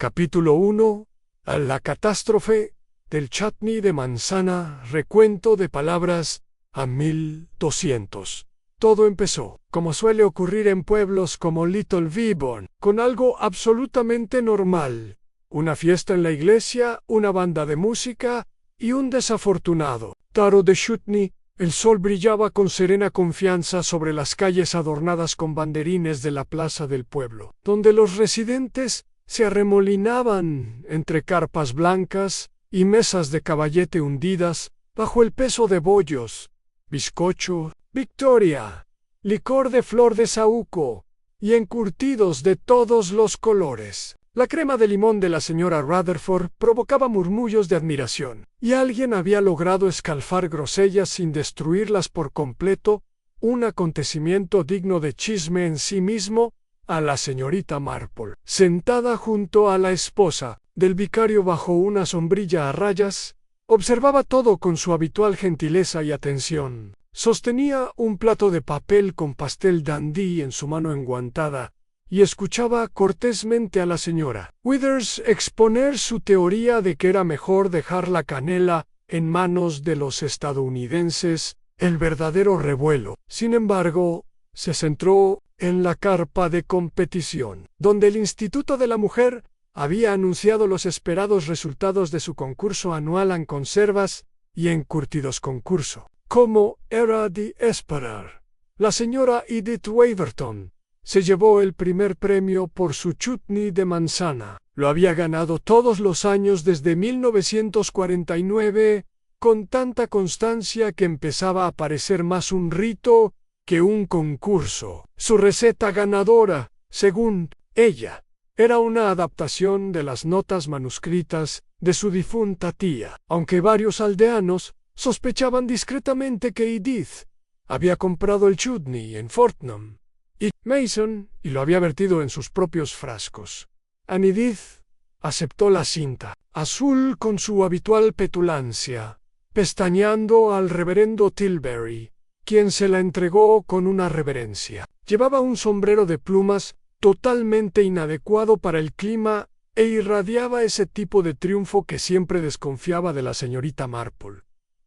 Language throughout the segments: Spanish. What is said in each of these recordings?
Capítulo 1. La catástrofe del chutney de manzana. Recuento de palabras a 1200. Todo empezó, como suele ocurrir en pueblos como Little Viborn, con algo absolutamente normal: una fiesta en la iglesia, una banda de música y un desafortunado taro de chutney. El sol brillaba con serena confianza sobre las calles adornadas con banderines de la plaza del pueblo, donde los residentes se arremolinaban entre carpas blancas y mesas de caballete hundidas bajo el peso de bollos, bizcocho, victoria, licor de flor de saúco y encurtidos de todos los colores. La crema de limón de la señora Rutherford provocaba murmullos de admiración, y alguien había logrado escalfar grosellas sin destruirlas por completo, un acontecimiento digno de chisme en sí mismo. A la señorita Marple, sentada junto a la esposa del vicario bajo una sombrilla a rayas, observaba todo con su habitual gentileza y atención. Sostenía un plato de papel con pastel dandí en su mano enguantada y escuchaba cortésmente a la señora Withers exponer su teoría de que era mejor dejar la canela en manos de los estadounidenses, el verdadero revuelo. Sin embargo, se centró en la carpa de competición, donde el Instituto de la Mujer había anunciado los esperados resultados de su concurso anual en conservas y encurtidos concurso. Como era de esperar, la señora Edith Waverton se llevó el primer premio por su chutney de manzana. Lo había ganado todos los años desde 1949, con tanta constancia que empezaba a parecer más un rito que un concurso. Su receta ganadora, según ella, era una adaptación de las notas manuscritas de su difunta tía, aunque varios aldeanos sospechaban discretamente que Edith había comprado el chutney en Fortnum y Mason y lo había vertido en sus propios frascos. Edith aceptó la cinta azul con su habitual petulancia, pestañeando al reverendo Tilbury, quien se la entregó con una reverencia. Llevaba un sombrero de plumas totalmente inadecuado para el clima e irradiaba ese tipo de triunfo que siempre desconfiaba de la señorita Marple.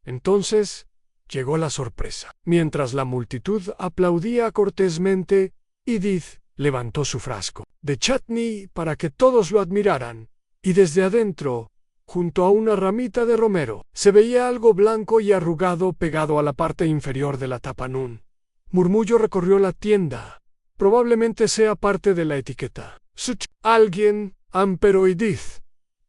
Entonces llegó la sorpresa. Mientras la multitud aplaudía cortésmente, Edith levantó su frasco de chutney para que todos lo admiraran, y desde adentro, junto a una ramita de romero, se veía algo blanco y arrugado pegado a la parte inferior de la tapa. Un murmullo recorrió la tienda. Probablemente sea parte de la etiqueta. Alguien, pero Edith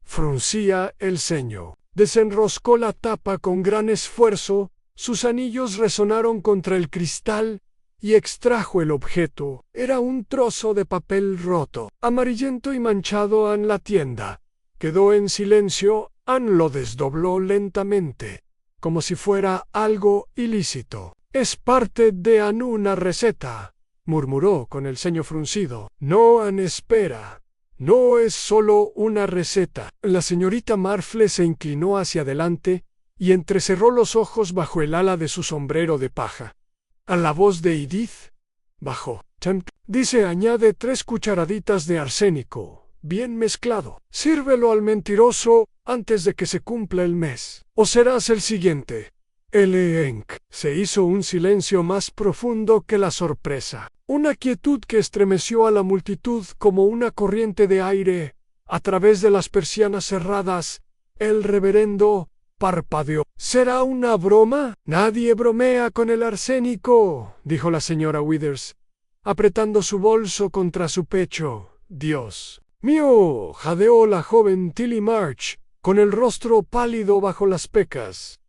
fruncía el ceño. Desenroscó la tapa con gran esfuerzo, sus anillos resonaron contra el cristal y extrajo el objeto. Era un trozo de papel roto, amarillento y manchado. En la tienda quedó en silencio. Ann lo desdobló lentamente, como si fuera algo ilícito. «Es parte de una receta», murmuró con el ceño fruncido. «No, Ann, espera. No es solo una receta». La señorita Marple se inclinó hacia adelante y entrecerró los ojos bajo el ala de su sombrero de paja. A la voz de Edith bajó. «Dice, añade 3 cucharaditas de arsénico, bien mezclado. Sírvelo al mentiroso antes de que se cumpla el mes, o serás el siguiente». Se hizo un silencio más profundo que la sorpresa, una quietud que estremeció a la multitud como una corriente de aire. A través de las persianas cerradas, el reverendo parpadeó. «¿Será una broma?» «Nadie bromea con el arsénico», dijo la señora Withers, apretando su bolso contra su pecho. «Dios mío», jadeó la joven Tilly March, con el rostro pálido bajo las pecas.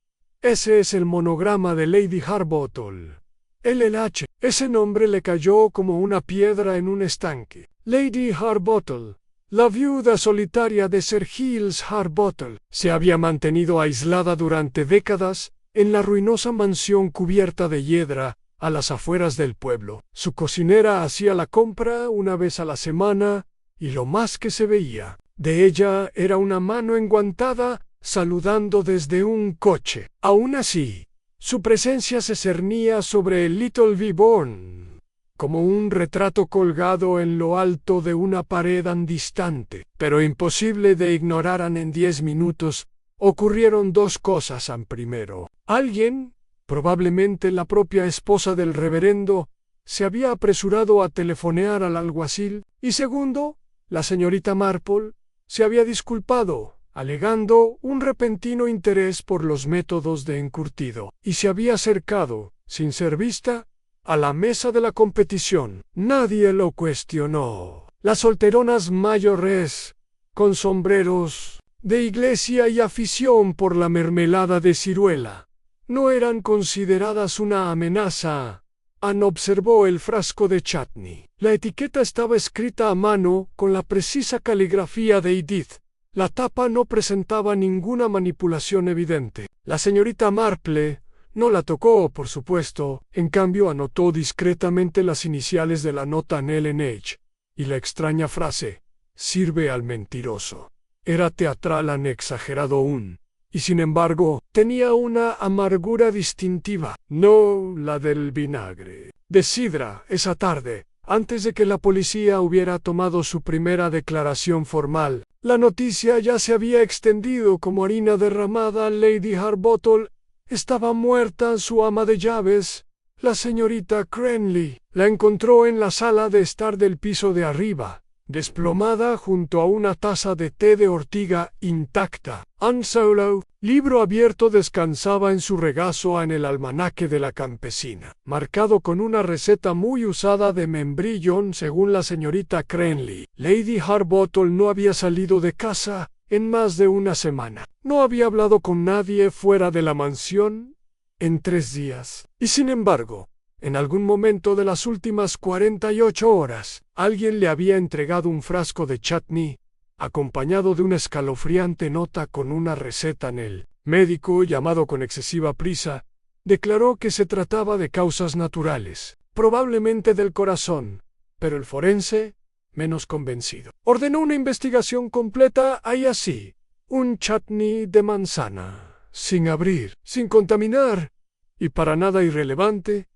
«Ese es el monograma de Lady Harbottle». LLH. Ese nombre le cayó como una piedra en un estanque. Lady Harbottle, la viuda solitaria de Sir Giles Harbottle, se había mantenido aislada durante décadas en la ruinosa mansión cubierta de hiedra a las afueras del pueblo. Su cocinera hacía la compra una vez a la semana, y lo más que se veía de ella era una mano enguantada saludando desde un coche. Aún así, su presencia se cernía sobre el Little Viborn como un retrato colgado en lo alto de una pared distante, pero imposible de ignorar. En 10 minutos ocurrieron dos cosas. Primero, alguien, probablemente la propia esposa del reverendo, se había apresurado a telefonear al alguacil, y segundo, la señorita Marple se había disculpado, alegando un repentino interés por los métodos de encurtido, y se había acercado, sin ser vista, a la mesa de la competición. Nadie lo cuestionó. Las solteronas mayores, con sombreros de iglesia y afición por la mermelada de ciruela, no eran consideradas una amenaza. Anne observó el frasco de Chutney. La etiqueta estaba escrita a mano con la precisa caligrafía de Edith. La tapa no presentaba ninguna manipulación evidente. La señorita Marple no la tocó, por supuesto, en cambio anotó discretamente las iniciales de la nota en LNH, y la extraña frase, «Sirve al mentiroso». Era teatral exagerado aún, y sin embargo tenía una amargura distintiva, no la del vinagre de sidra. Esa tarde, antes de que la policía hubiera tomado su primera declaración formal, la noticia ya se había extendido como harina derramada. Lady Harbottle estaba muerta. Su ama de llaves, la señorita Cranley, la encontró en la sala de estar del piso de arriba, desplomada junto a una taza de té de ortiga intacta. Anne Solo, libro abierto, descansaba en su regazo en el almanaque de la campesina, marcado con una receta muy usada de membrillón según la señorita Cranley. Lady Harbottle no había salido de casa en más de una semana. No había hablado con nadie fuera de la mansión en 3 días. Y sin embargo, en algún momento de las últimas 48 horas, alguien le había entregado un frasco de Chutney, acompañado de una escalofriante nota con una receta en él. Médico, llamado con excesiva prisa, declaró que se trataba de causas naturales, probablemente del corazón, pero el forense, menos convencido, ordenó una investigación completa. Ahí así, un Chutney de manzana, sin abrir, sin contaminar, y para nada irrelevante,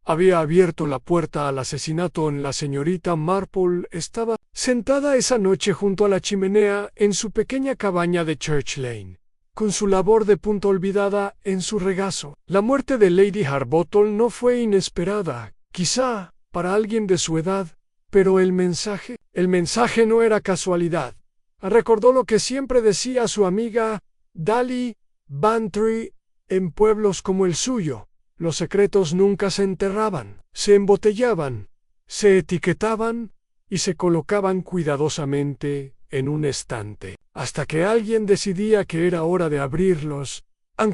había abierto la puerta al asesinato. La señorita Marple estaba sentada esa noche junto a la chimenea en su pequeña cabaña de Church Lane, con su labor de punto olvidada en su regazo. La muerte de Lady Harbottle no fue inesperada, quizá, para alguien de su edad, pero el mensaje no era casualidad. Recordó lo que siempre decía su amiga Dally Bantry: en pueblos como el suyo, los secretos nunca se enterraban, se embotellaban, se etiquetaban y se colocaban cuidadosamente en un estante, hasta que alguien decidía que era hora de abrirlos.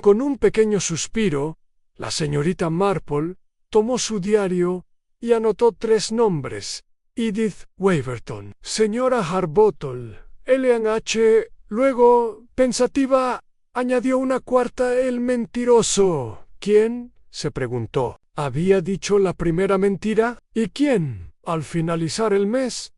Con un pequeño suspiro, la señorita Marple tomó su diario y anotó 3 nombres: Edith Waverton, señora Harbottle, LNH. Luego, pensativa, añadió una cuarta: el mentiroso. ¿Quién?, se preguntó. ¿Había dicho la primera mentira? ¿Y quién, al finalizar el mes,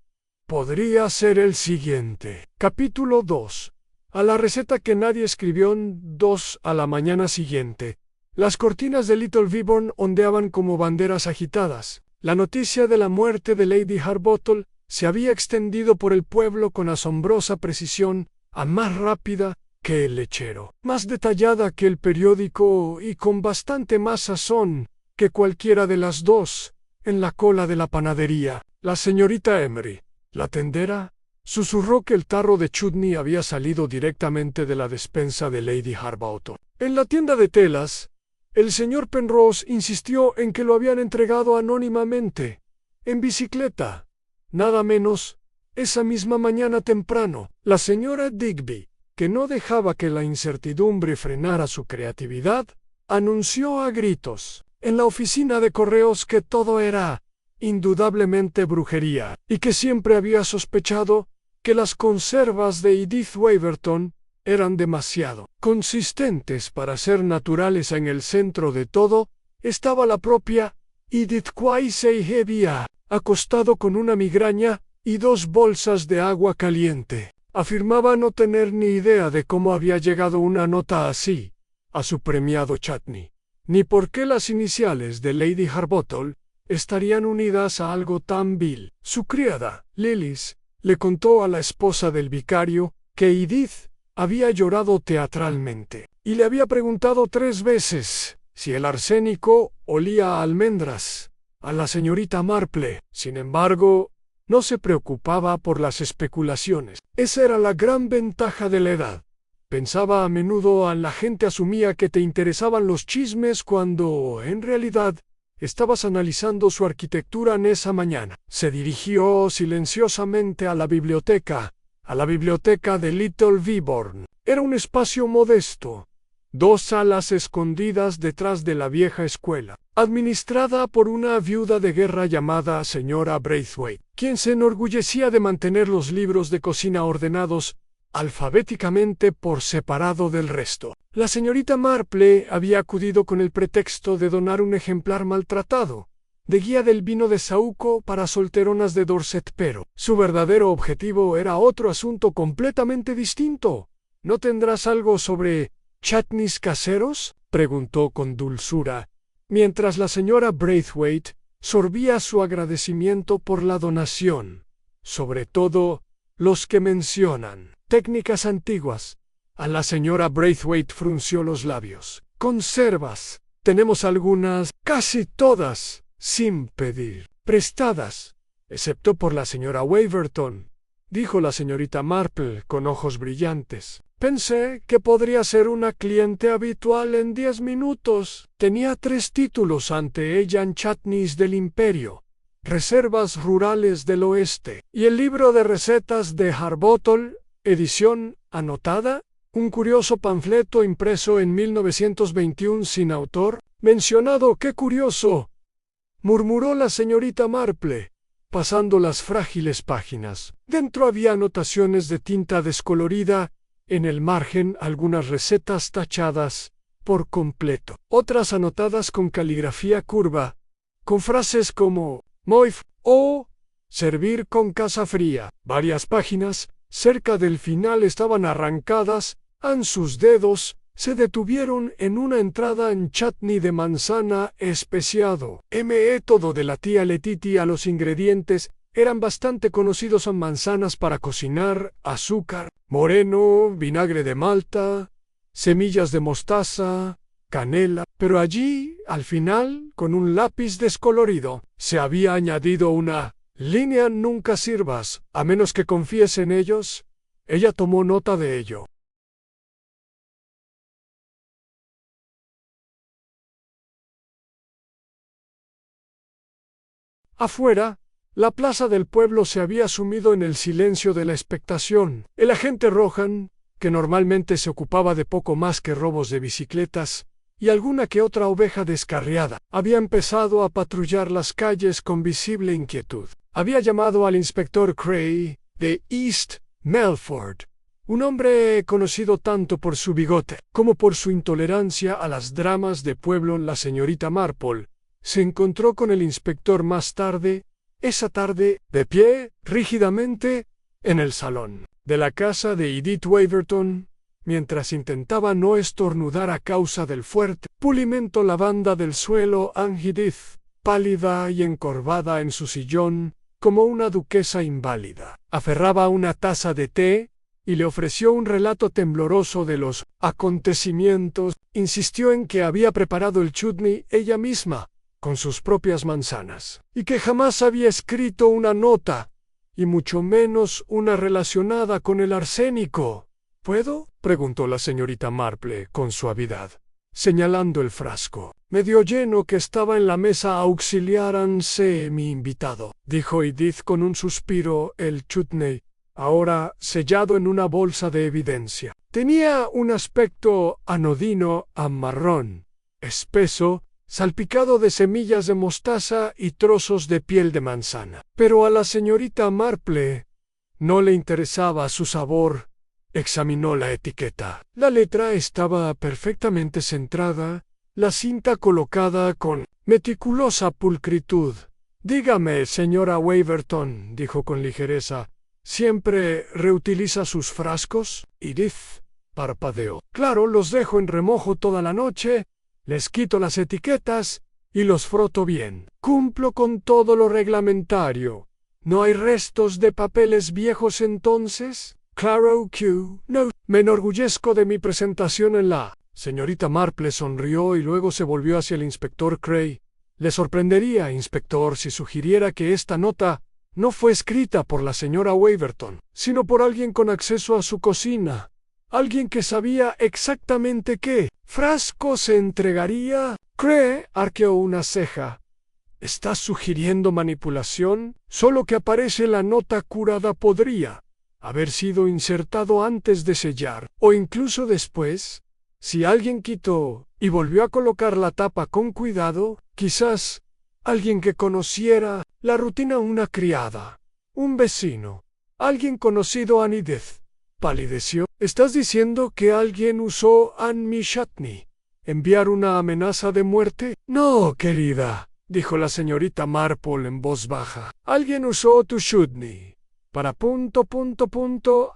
podría ser el siguiente? Capítulo 2. A la receta que nadie escribió. 2 a la mañana siguiente, las cortinas de Little Viborn ondeaban como banderas agitadas. La noticia de la muerte de Lady Harbottle se había extendido por el pueblo con asombrosa precisión, a más rápida que el lechero, más detallada que el periódico y con bastante más sazón que cualquiera de las dos. En la cola de la panadería, la señorita Emery, la tendera, susurró que el tarro de Chutney había salido directamente de la despensa de Lady Harbottle. En la tienda de telas, el señor Penrose insistió en que lo habían entregado anónimamente, en bicicleta, nada menos, esa misma mañana temprano. La señora Digby, que no dejaba que la incertidumbre frenara su creatividad, anunció a gritos en la oficina de correos que todo era indudablemente brujería, y que siempre había sospechado que las conservas de Edith Waverton eran demasiado consistentes para ser naturales. En el centro de todo estaba la propia Edith Quaysey-Hevia, acostado con una migraña y 2 bolsas de agua caliente. Afirmaba no tener ni idea de cómo había llegado una nota así a su premiado Chutney, ni por qué las iniciales de Lady Harbottle estarían unidas a algo tan vil. Su criada, Lillis, le contó a la esposa del vicario que Edith había llorado teatralmente y le había preguntado 3 veces si el arsénico olía a almendras a la señorita Marple. Sin embargo, no se preocupaba por las especulaciones. Esa era la gran ventaja de la edad. Pensaba a menudo la gente asumía que te interesaban los chismes cuando, en realidad, estabas analizando su arquitectura en esa mañana. Se dirigió silenciosamente a la biblioteca de Little Viborn. Era un espacio modesto, 2 salas escondidas detrás de la vieja escuela, administrada por una viuda de guerra llamada señora Braithwaite, quien se enorgullecía de mantener los libros de cocina ordenados alfabéticamente por separado del resto. La señorita Marple había acudido con el pretexto de donar un ejemplar maltratado de guía del vino de Saúco para solteronas de Dorset, pero su verdadero objetivo era otro asunto completamente distinto. ¿No tendrás algo sobre chutneys caseros?, preguntó con dulzura, mientras la señora Braithwaite sorbía su agradecimiento por la donación, sobre todo los que mencionan técnicas antiguas. A la señora Braithwaite frunció los labios. Conservas. Tenemos algunas, casi todas, sin pedir, prestadas, excepto por la señora Waverton, dijo la señorita Marple con ojos brillantes. Pensé que podría ser una cliente habitual en 10 minutos. Tenía 3 títulos ante ella en Chutneys del Imperio, Reservas Rurales del Oeste, y el libro de recetas de Harbottle, edición anotada, un curioso panfleto impreso en 1921 sin autor. Mencionado, qué curioso, murmuró la señorita Marple, pasando las frágiles páginas. Dentro había anotaciones de tinta descolorida, en el margen algunas recetas tachadas por completo, otras anotadas con caligrafía curva, con frases como moif o servir con casa fría. Varias páginas, cerca del final, estaban arrancadas. Sus dedos se detuvieron en una entrada en chutney de manzana especiado. Método de la tía Letitia. Los ingredientes eran bastante conocidos en manzanas para cocinar: azúcar, moreno, vinagre de Malta, semillas de mostaza, canela. Pero allí, al final, con un lápiz descolorido, se había añadido una línea: nunca sirvas, a menos que confíes en ellos. Ella tomó nota de ello. Afuera, la plaza del pueblo se había sumido en el silencio de la expectación. El agente Rohan, que normalmente se ocupaba de poco más que robos de bicicletas y alguna que otra oveja descarriada, había empezado a patrullar las calles con visible inquietud. Había llamado al inspector Cray, de East Melford, un hombre conocido tanto por su bigote como por su intolerancia a las dramas de pueblo. La señorita Marple se encontró con el inspector más tarde, esa tarde, de pie, rígidamente, en el salón de la casa de Edith Waverton, mientras intentaba no estornudar a causa del fuerte pulimento lavanda del suelo. Edith, pálida y encorvada en su sillón, como una duquesa inválida, aferraba una taza de té y le ofreció un relato tembloroso de los acontecimientos. Insistió en que había preparado el chutney ella misma, con sus propias manzanas, y que jamás había escrito una nota, y mucho menos una relacionada con el arsénico. ¿Puedo?, preguntó la señorita Marple con suavidad, señalando el frasco medio lleno que estaba en la mesa auxiliar. «Sé mi invitado», dijo Edith con un suspiro. El chutney, ahora sellado en una bolsa de evidencia, tenía un aspecto anodino a marrón, espeso, salpicado de semillas de mostaza y trozos de piel de manzana. Pero a la señorita Marple no le interesaba su sabor. Examinó la etiqueta. La letra estaba perfectamente centrada, la cinta colocada con meticulosa pulcritud. «Dígame, señora Waverton», dijo con ligereza, «¿siempre reutiliza sus frascos?» Edith parpadeó. «Claro, los dejo en remojo toda la noche. Les quito las etiquetas y los froto bien. Cumplo con todo lo reglamentario. ¿No hay restos de papeles viejos entonces? Claro que no. Me enorgullezco de mi presentación en la... Señorita Marple sonrió y luego se volvió hacia el inspector Cray. Le sorprendería, inspector, si sugiriera que esta nota no fue escrita por la señora Waverton, sino por alguien con acceso a su cocina. Alguien que sabía exactamente qué frasco se entregaría. Cray arqueó una ceja. ¿Estás sugiriendo manipulación? Solo que aparece la nota curada podría haber sido insertado antes de sellar, o incluso después. Si alguien quitó y volvió a colocar la tapa con cuidado, quizás alguien que conociera la rutina, una criada, un vecino, alguien conocido a Edith. Palideció. ¿Estás diciendo que alguien usó Anne Mishatney? ¿Enviar una amenaza de muerte? No, querida, dijo la señorita Marple en voz baja. Alguien usó tu Shudney para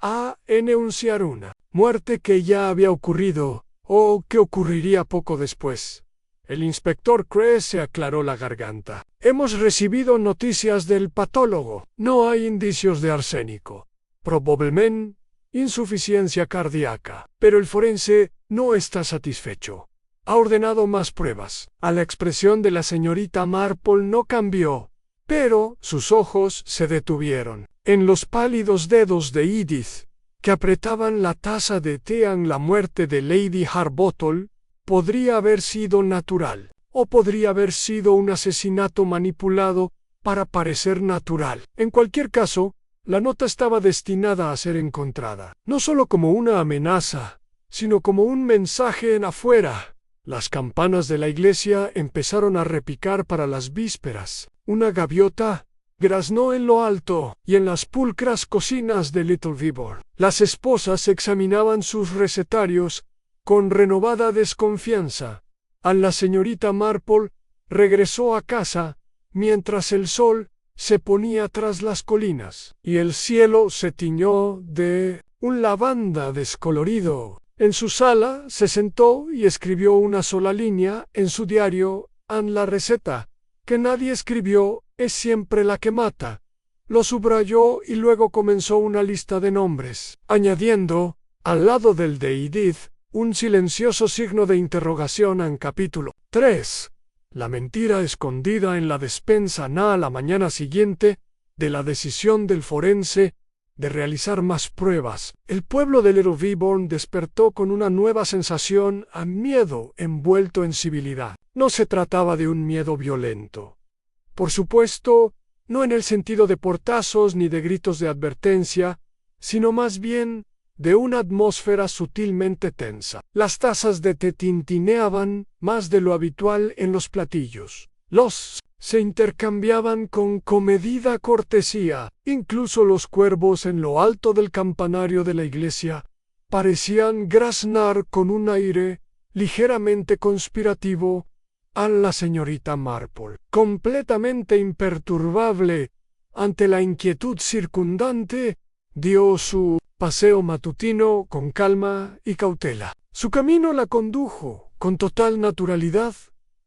a enunciar una muerte que ya había ocurrido o que ocurriría poco después. El inspector Cray se aclaró la garganta. Hemos recibido noticias del patólogo. No hay indicios de arsénico. Probablemente insuficiencia cardíaca. Pero el forense no está satisfecho. Ha ordenado más pruebas. A la expresión de la señorita Marple no cambió, pero sus ojos se detuvieron en los pálidos dedos de Edith, que apretaban la taza de té. La muerte de Lady Harbottle podría haber sido natural, o podría haber sido un asesinato manipulado para parecer natural. En cualquier caso, la nota estaba destinada a ser encontrada, no solo como una amenaza, sino como un mensaje en afuera. Las campanas de la iglesia empezaron a repicar para las vísperas. Una gaviota graznó en lo alto y en las pulcras cocinas de Little Vibor. Las esposas examinaban sus recetarios con renovada desconfianza. La señorita Marple regresó a casa mientras el sol se ponía tras las colinas y el cielo se tiñó de un lavanda descolorido. En su sala se sentó y escribió una sola línea en su diario. La receta que nadie escribió es siempre la que mata. Lo subrayó y luego comenzó una lista de nombres, añadiendo, al lado del de Edith, un silencioso signo de interrogación en capítulo 3. La mentira escondida en la despensa la mañana siguiente de la decisión del forense de realizar más pruebas. El pueblo de Little Viborn despertó con una nueva sensación a miedo envuelto en civilidad. No se trataba de un miedo violento. Por supuesto, no en el sentido de portazos ni de gritos de advertencia, sino más bien de una atmósfera sutilmente tensa. Las tazas de té tintineaban más de lo habitual en los platillos. Los se intercambiaban con comedida cortesía. Incluso los cuervos en lo alto del campanario de la iglesia parecían graznar con un aire ligeramente conspirativo. La señorita Marple, completamente imperturbable ante la inquietud circundante, dio su paseo matutino con calma y cautela. Su camino la condujo, con total naturalidad,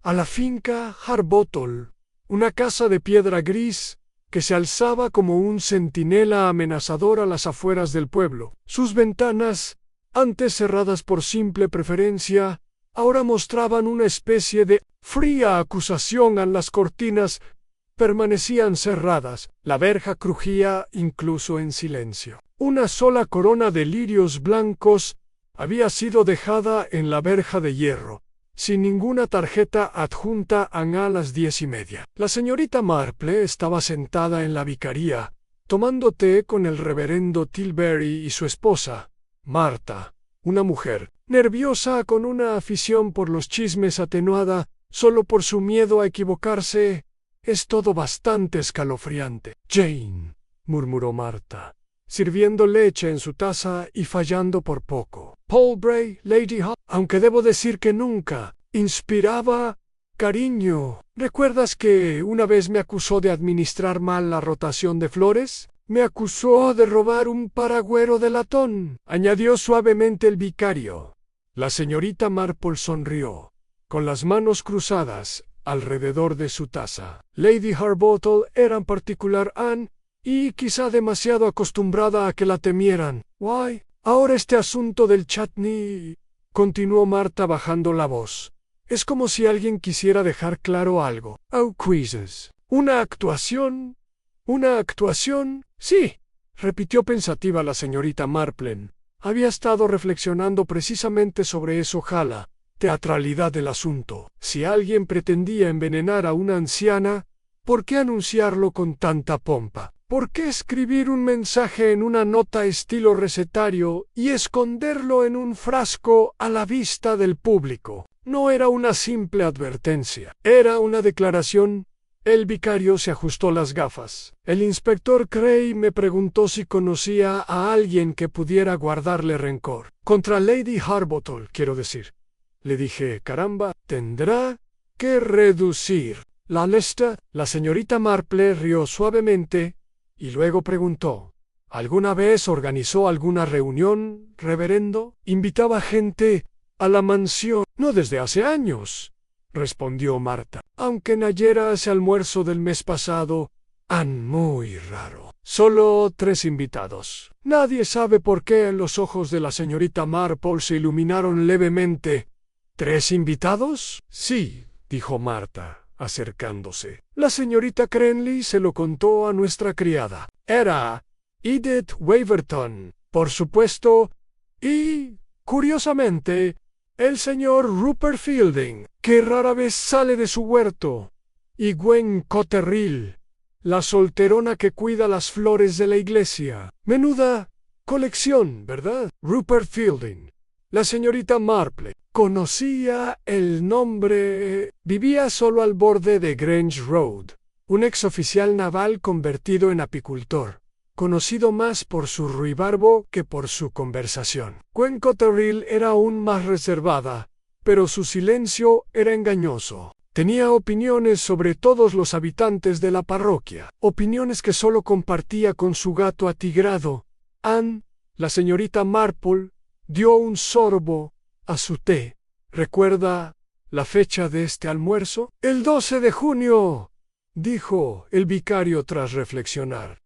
a la finca Harbottle, una casa de piedra gris que se alzaba como un centinela amenazador a las afueras del pueblo. Sus ventanas, antes cerradas por simple preferencia, ahora mostraban una especie de fría acusación. Las cortinas permanecían cerradas, la verja crujía incluso en silencio. Una sola corona de lirios blancos había sido dejada en la verja de hierro, sin ninguna tarjeta adjunta a las 10:30. La señorita Marple estaba sentada en la vicaría, tomando té con el reverendo Tilbury y su esposa, Marta, una mujer nerviosa con una afición por los chismes atenuada solo por su miedo a equivocarse. Es todo bastante escalofriante. Jane, murmuró Marta, sirviendo leche en su taza y fallando por poco. Palbray, Lady Hall, aunque debo decir que nunca inspiraba cariño. ¿Recuerdas que una vez me acusó de administrar mal la rotación de flores? Me acusó de robar un paragüero de latón, añadió suavemente el vicario. La señorita Marple sonrió. Con las manos cruzadas, alrededor de su taza. Lady Harbottle era en particular Anne, y quizá demasiado acostumbrada a que la temieran. «Why, ahora este asunto del chutney», continuó Marta bajando la voz. «Es como si alguien quisiera dejar claro algo». «Oh, quizzes. ¿Una actuación? ¿Una actuación?» «Sí», repitió pensativa la señorita Marple. Había estado reflexionando precisamente sobre eso. La teatralidad del asunto. Si alguien pretendía envenenar a una anciana, ¿por qué anunciarlo con tanta pompa? ¿Por qué escribir un mensaje en una nota estilo recetario y esconderlo en un frasco a la vista del público? No era una simple advertencia, era una declaración. El vicario se ajustó las gafas. El inspector Cray me preguntó si conocía a alguien que pudiera guardarle rencor. Contra Lady Harbottle, quiero decir. Le dije, caramba, tendrá que reducir la lista. La señorita Marple rió suavemente y luego preguntó, ¿alguna vez organizó alguna reunión, reverendo? ¿Invitaba gente a la mansión? No desde hace años, respondió Marta. Aunque Nayera ese almuerzo del mes pasado, muy raro. Solo 3 invitados. Nadie sabe por qué los ojos de la señorita Marple se iluminaron levemente. ¿3 invitados? Sí, dijo Marta, acercándose. La señorita Crenley se lo contó a nuestra criada. Era Edith Waverton, por supuesto, y, curiosamente, el señor Rupert Fielding, que rara vez sale de su huerto, y Gwen Cotterill, la solterona que cuida las flores de la iglesia. Menuda colección, ¿verdad? Rupert Fielding. La señorita Marple conocía el nombre. Vivía solo al borde de Grange Road, un exoficial naval convertido en apicultor, conocido más por su ruibarbo que por su conversación. Gwen Cotterill era aún más reservada, pero su silencio era engañoso. Tenía opiniones sobre todos los habitantes de la parroquia, opiniones que solo compartía con su gato atigrado. Anne, la señorita Marple, dio un sorbo a su té. ¿Recuerda la fecha de este almuerzo? El 12 de junio, dijo el vicario tras reflexionar.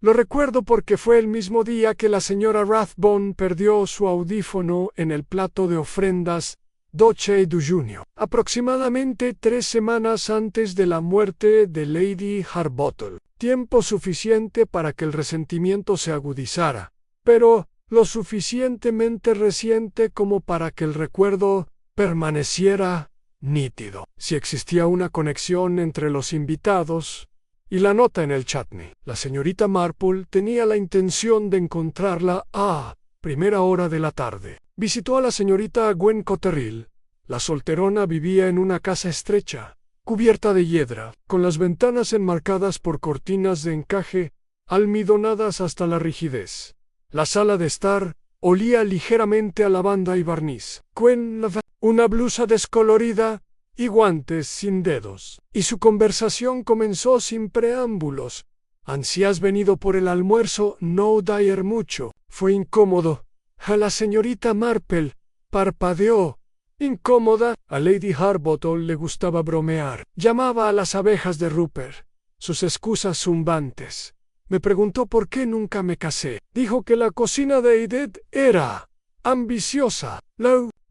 Lo recuerdo porque fue el mismo día que la señora Rathbone perdió su audífono en el plato de ofrendas Doce de junio, aproximadamente 3 semanas antes de la muerte de Lady Harbottle. Tiempo suficiente para que el resentimiento se agudizara, pero lo suficientemente reciente como para que el recuerdo permaneciera nítido. Si existía una conexión entre los invitados y la nota en el chutney, la señorita Marple tenía la intención de encontrarla a primera hora de la tarde. Visitó a la señorita Gwen Cotterill. La solterona vivía en una casa estrecha, cubierta de hiedra, con las ventanas enmarcadas por cortinas de encaje, almidonadas hasta la rigidez. La sala de estar olía ligeramente a lavanda y barniz. Gwen, una blusa descolorida y guantes sin dedos. Y su conversación comenzó sin preámbulos. «Si has venido por el almuerzo, no dire mucho». Fue incómodo. A la señorita Marple parpadeó. Incómoda. A Lady Harbottle le gustaba bromear. Llamaba a las abejas de Rupert. Sus excusas zumbantes. Me preguntó por qué nunca me casé. Dijo que la cocina de Edith era ambiciosa.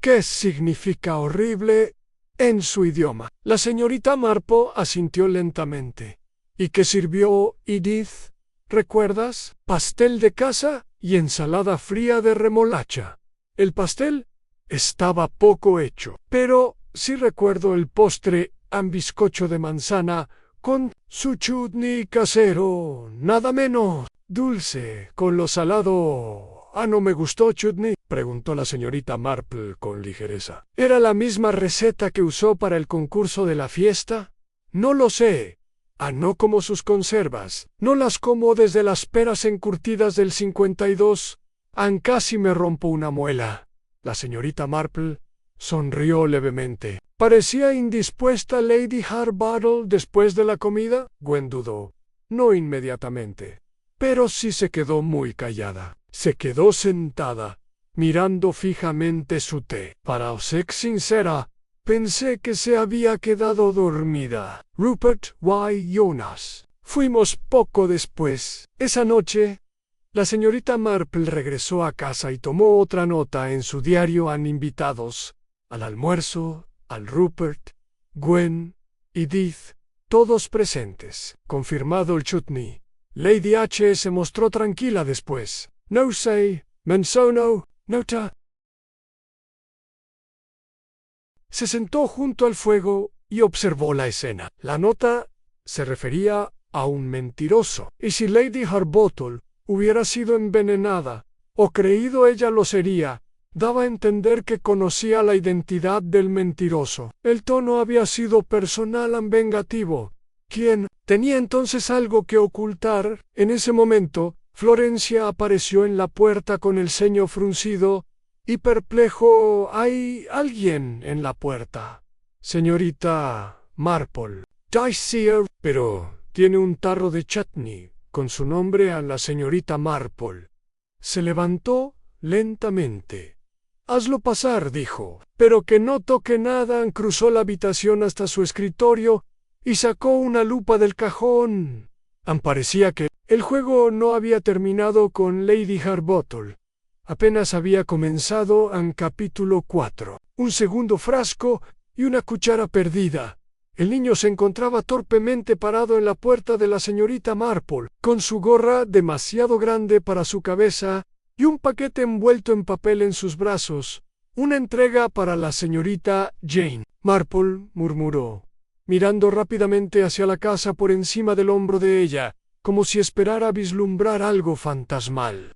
¿Qué significa horrible en su idioma? La señorita Marple asintió lentamente. ¿Y qué sirvió Edith? ¿Recuerdas? Pastel de casa y ensalada fría de remolacha. El pastel estaba poco hecho, pero sí recuerdo el postre, un bizcocho de manzana con su chutney casero, nada menos dulce, con lo salado. ¿No me gustó chutney?, preguntó la señorita Marple con ligereza. ¿Era la misma receta que usó para el concurso de la fiesta? No lo sé. No como sus conservas. No las como desde las peras encurtidas del 52. Casi me rompo una muela. La señorita Marple sonrió levemente. ¿Parecía indispuesta Lady Harbottle después de la comida? Gwen dudó. No inmediatamente. Pero sí se quedó muy callada. Se quedó sentada, mirando fijamente su té. Para ser sincera, Pensé que se había quedado dormida. Rupert Y. Jonas. Fuimos poco después. Esa noche, la señorita Marple regresó a casa y tomó otra nota en su diario. Han invitados al almuerzo, al Rupert, Gwen, Edith, todos presentes. Confirmado el chutney. Lady H. se mostró tranquila después. No sé, menciono, nota. Se sentó junto al fuego y observó la escena. La nota se refería a un mentiroso. Y si Lady Harbottle hubiera sido envenenada, o creído ella lo sería, daba a entender que conocía la identidad del mentiroso. El tono había sido personal y vengativo. ¿Quién tenía entonces algo que ocultar? En ese momento, Florencia apareció en la puerta con el ceño fruncido y perplejo. ¿Hay alguien en la puerta? Señorita Marple. Dice, pero tiene un tarro de chutney con su nombre a la señorita Marple. Se levantó lentamente. Hazlo pasar, dijo, pero que no toque nada. Cruzó la habitación hasta su escritorio y sacó una lupa del cajón. Parecía que el juego no había terminado con Lady Harbottle. Apenas había comenzado en capítulo 4. Un segundo frasco y una cuchara perdida. El niño se encontraba torpemente parado en la puerta de la señorita Marple, con su gorra demasiado grande para su cabeza y un paquete envuelto en papel en sus brazos. Una entrega para la señorita Jane. Marple murmuró, mirando rápidamente hacia la casa por encima del hombro de ella, como si esperara vislumbrar algo fantasmal.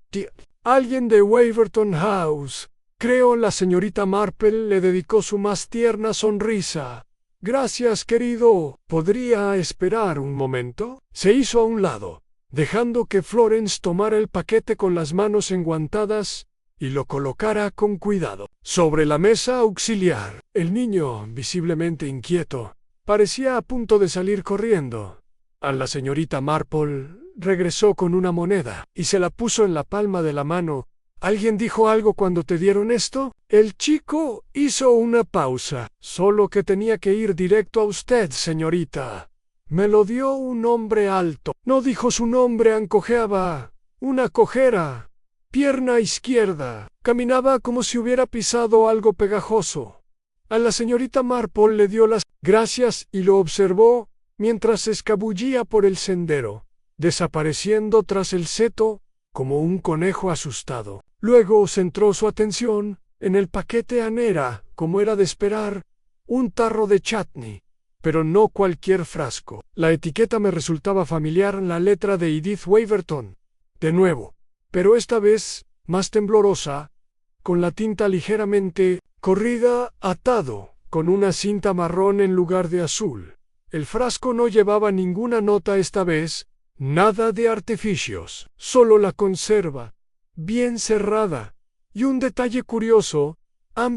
Alguien de Waverton House. Creo la señorita Marple le dedicó su más tierna sonrisa. Gracias, querido. ¿Podría esperar un momento? Se hizo a un lado, dejando que Florence tomara el paquete con las manos enguantadas y lo colocara con cuidado sobre la mesa auxiliar. El niño, visiblemente inquieto, parecía a punto de salir corriendo. A la señorita Marple regresó con una moneda y se la puso en la palma de la mano. ¿Alguien dijo algo cuando te dieron esto? El chico hizo una pausa. Solo que tenía que ir directo a usted, señorita. Me lo dio un hombre alto. No dijo su nombre. Ancojeaba. Una cojera. Pierna izquierda. Caminaba como si hubiera pisado algo pegajoso. A la señorita Marple le dio las gracias y lo observó mientras se escabullía por el sendero, desapareciendo tras el seto como un conejo asustado. Luego centró su atención en el paquete. Era, como era de esperar, un tarro de chutney, pero no cualquier frasco. La etiqueta me resultaba familiar, la letra de Edith Waverton. De nuevo, pero esta vez más temblorosa, con la tinta ligeramente corrida, atado con una cinta marrón en lugar de azul. El frasco no llevaba ninguna nota esta vez, nada de artificios, solo la conserva, bien cerrada, y un detalle curioso,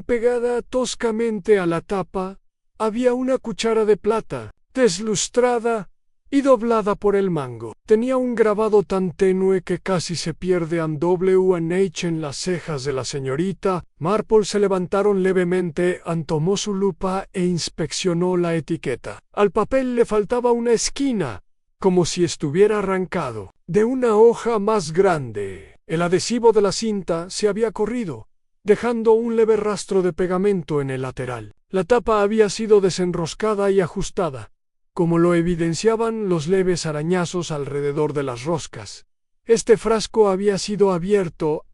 pegada toscamente a la tapa, había una cuchara de plata, deslustrada y doblada por el mango. Tenía un grabado tan tenue que casi se pierde WH en las cejas de la señorita Marple. Se levantaron levemente, tomó su lupa e inspeccionó la etiqueta. Al papel le faltaba una esquina, como si estuviera arrancado de una hoja más grande. El adhesivo de la cinta se había corrido, dejando un leve rastro de pegamento en el lateral. La tapa había sido desenroscada y ajustada, como lo evidenciaban los leves arañazos alrededor de las roscas. Este frasco había sido abierto,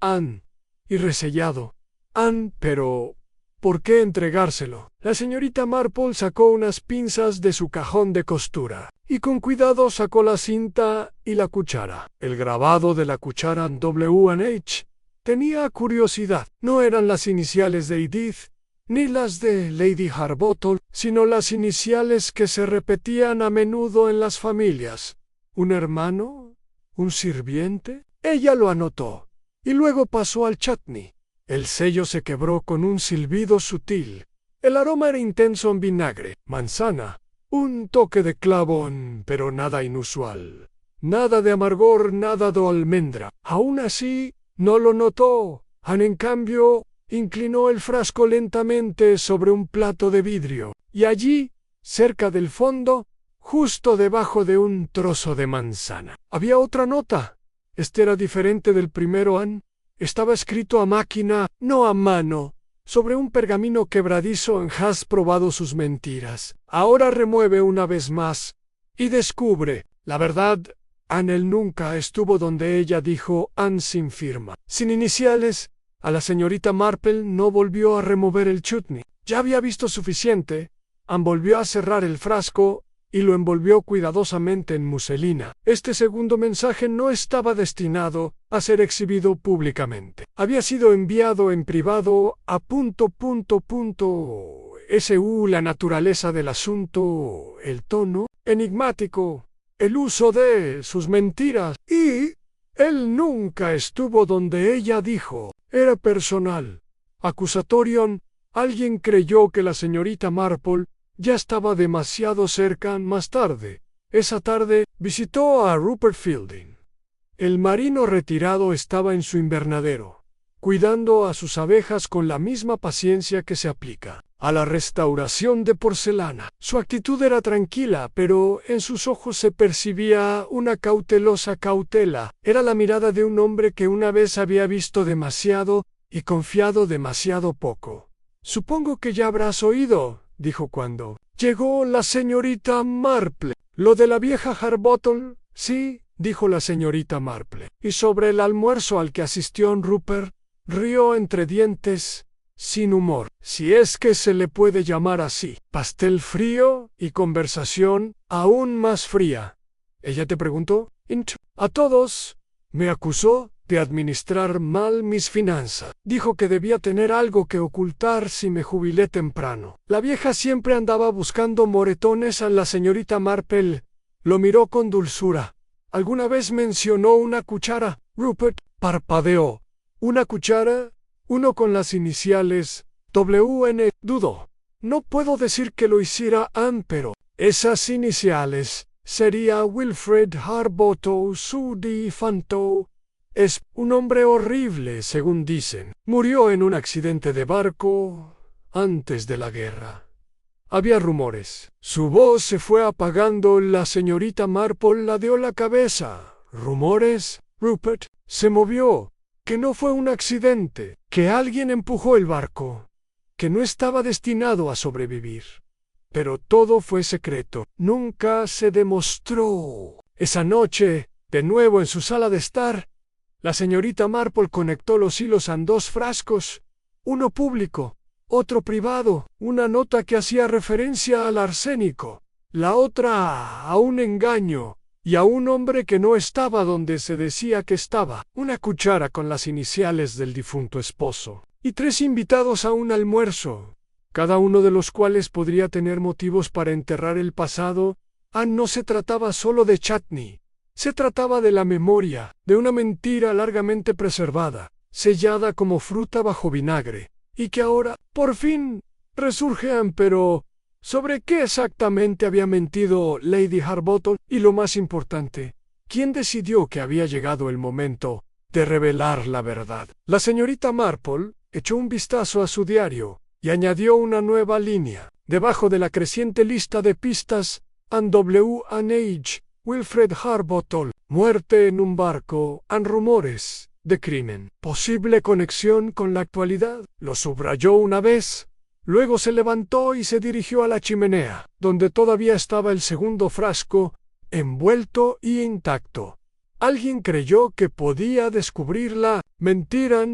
y resellado. Pero ¿por qué entregárselo? La señorita Marple sacó unas pinzas de su cajón de costura, y con cuidado sacó la cinta y la cuchara. El grabado de la cuchara WH tenía curiosidad. No eran las iniciales de Edith, ni las de Lady Harbottle, sino las iniciales que se repetían a menudo en las familias. ¿Un hermano? ¿Un sirviente? Ella lo anotó, y luego pasó al chutney. El sello se quebró con un silbido sutil. El aroma era intenso en vinagre, manzana, un toque de clavo, pero nada inusual. Nada de amargor, nada de almendra. Aún así, no lo notó. En cambio, inclinó el frasco lentamente sobre un plato de vidrio, y allí, cerca del fondo, justo debajo de un trozo de manzana, había otra nota. Este era diferente del primero. Estaba escrito a máquina, no a mano, sobre un pergamino quebradizo. Has probado sus mentiras. Ahora remueve una vez más y descubre la verdad. Él nunca estuvo donde ella, dijo Anne sin firma, sin iniciales. A la señorita Marple no volvió a remover el chutney. Ya había visto suficiente. Anne volvió a cerrar el frasco y lo envolvió cuidadosamente en muselina. Este segundo mensaje no estaba destinado a ser exhibido públicamente. Había sido enviado en privado a ... La naturaleza del asunto, el tono enigmático, el uso de sus mentiras. Y él nunca estuvo donde ella, dijo. Era personal. Acusatorio. Alguien creyó que la señorita Marple ya estaba demasiado cerca. Más tarde, esa tarde, visitó a Rupert Fielding. El marino retirado estaba en su invernadero, cuidando a sus abejas con la misma paciencia que se aplica a la restauración de porcelana. Su actitud era tranquila, pero en sus ojos se percibía una cautelosa cautela. Era la mirada de un hombre que una vez había visto demasiado y confiado demasiado poco. Supongo que ya habrás oído, dijo cuando llegó la señorita Marple. ¿Lo de la vieja Harbottle? Sí, dijo la señorita Marple. ¿Y sobre el almuerzo al que asistió Rupert? Rió entre dientes, sin humor, si es que se le puede llamar así. Pastel frío y conversación aún más fría. ¿Ella te preguntó? A todos. Me acusó de administrar mal mis finanzas. Dijo que debía tener algo que ocultar si me jubilé temprano. La vieja siempre andaba buscando moretones. A la señorita Marple lo miró con dulzura. ¿Alguna vez mencionó una cuchara? Rupert parpadeó. ¿Una cuchara? Uno con las iniciales WN. Dudo. No puedo decir que lo hiciera Anne, pero esas iniciales sería Wilfred Harbottle. Su difunto es un hombre horrible, según dicen. Murió en un accidente de barco antes de la guerra. Había rumores. Su voz se fue apagando. La señorita Marple ladeó la cabeza. ¿Rumores? Rupert se movió. Que no fue un accidente, que alguien empujó el barco, que no estaba destinado a sobrevivir. Pero todo fue secreto. Nunca se demostró. Esa noche, de nuevo en su sala de estar, la señorita Marple conectó los hilos en dos frascos, uno público, otro privado, una nota que hacía referencia al arsénico, la otra a un engaño y a un hombre que no estaba donde se decía que estaba, una cuchara con las iniciales del difunto esposo, y 3 invitados a un almuerzo, cada uno de los cuales podría tener motivos para enterrar el pasado. No se trataba solo de chutney, se trataba de la memoria, de una mentira largamente preservada, sellada como fruta bajo vinagre, y que ahora, por fin, resurge. Pero ¿sobre qué exactamente había mentido Lady Harbottle? Y lo más importante, ¿quién decidió que había llegado el momento de revelar la verdad? La señorita Marple echó un vistazo a su diario y añadió una nueva línea. Debajo de la creciente lista de pistas, W&H, Wilfred Harbottle, muerte en un barco, rumores de crimen. Posible conexión con la actualidad. Lo subrayó una vez. Luego se levantó y se dirigió a la chimenea, donde todavía estaba el segundo frasco, envuelto y intacto. Alguien creyó que podía descubrir la mentira,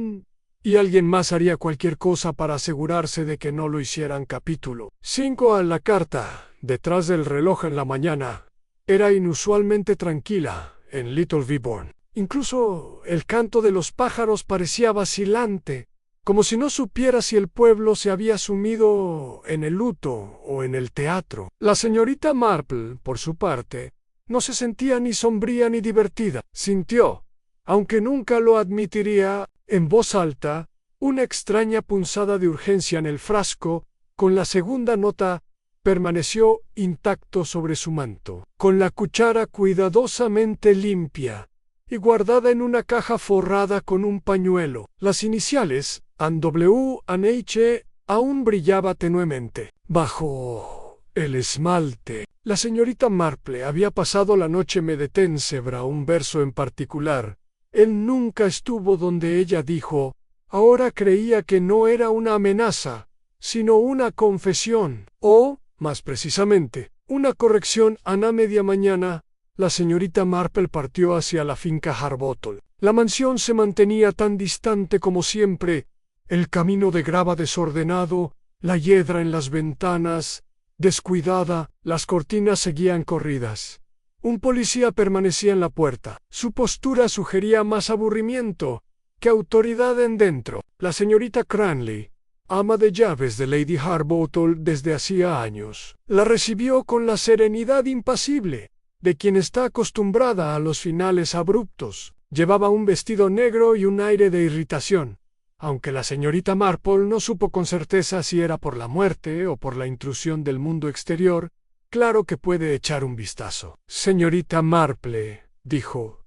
y alguien más haría cualquier cosa para asegurarse de que no lo hicieran. Capítulo 5. A la carta, detrás del reloj en la mañana, era inusualmente tranquila en Little Viborn. Incluso el canto de los pájaros parecía vacilante, como si no supiera si el pueblo se había sumido en el luto o en el teatro. La señorita Marple, por su parte, no se sentía ni sombría ni divertida. Sintió, aunque nunca lo admitiría en voz alta, una extraña punzada de urgencia en el frasco. Con la segunda nota permaneció intacto sobre su manto, con la cuchara cuidadosamente limpia y guardada en una caja forrada con un pañuelo. Las iniciales W&H aún brillaba tenuemente. Bajo el esmalte, la señorita Marple había pasado la noche meditando un verso en particular. Él nunca estuvo donde ella dijo. Ahora creía que no era una amenaza, sino una confesión, o, más precisamente, una corrección. A media mañana, la señorita Marple partió hacia la finca Harbottle. La mansión se mantenía tan distante como siempre, el camino de grava desordenado, la hiedra en las ventanas, descuidada, las cortinas seguían corridas. Un policía permanecía en la puerta. Su postura sugería más aburrimiento que autoridad en dentro. La señorita Cranley, ama de llaves de Lady Harbottle desde hacía años, la recibió con la serenidad impasible de quien está acostumbrada a los finales abruptos. Llevaba un vestido negro y un aire de irritación, aunque la señorita Marple no supo con certeza si era por la muerte o por la intrusión del mundo exterior. Claro que puede echar un vistazo. Señorita Marple, dijo,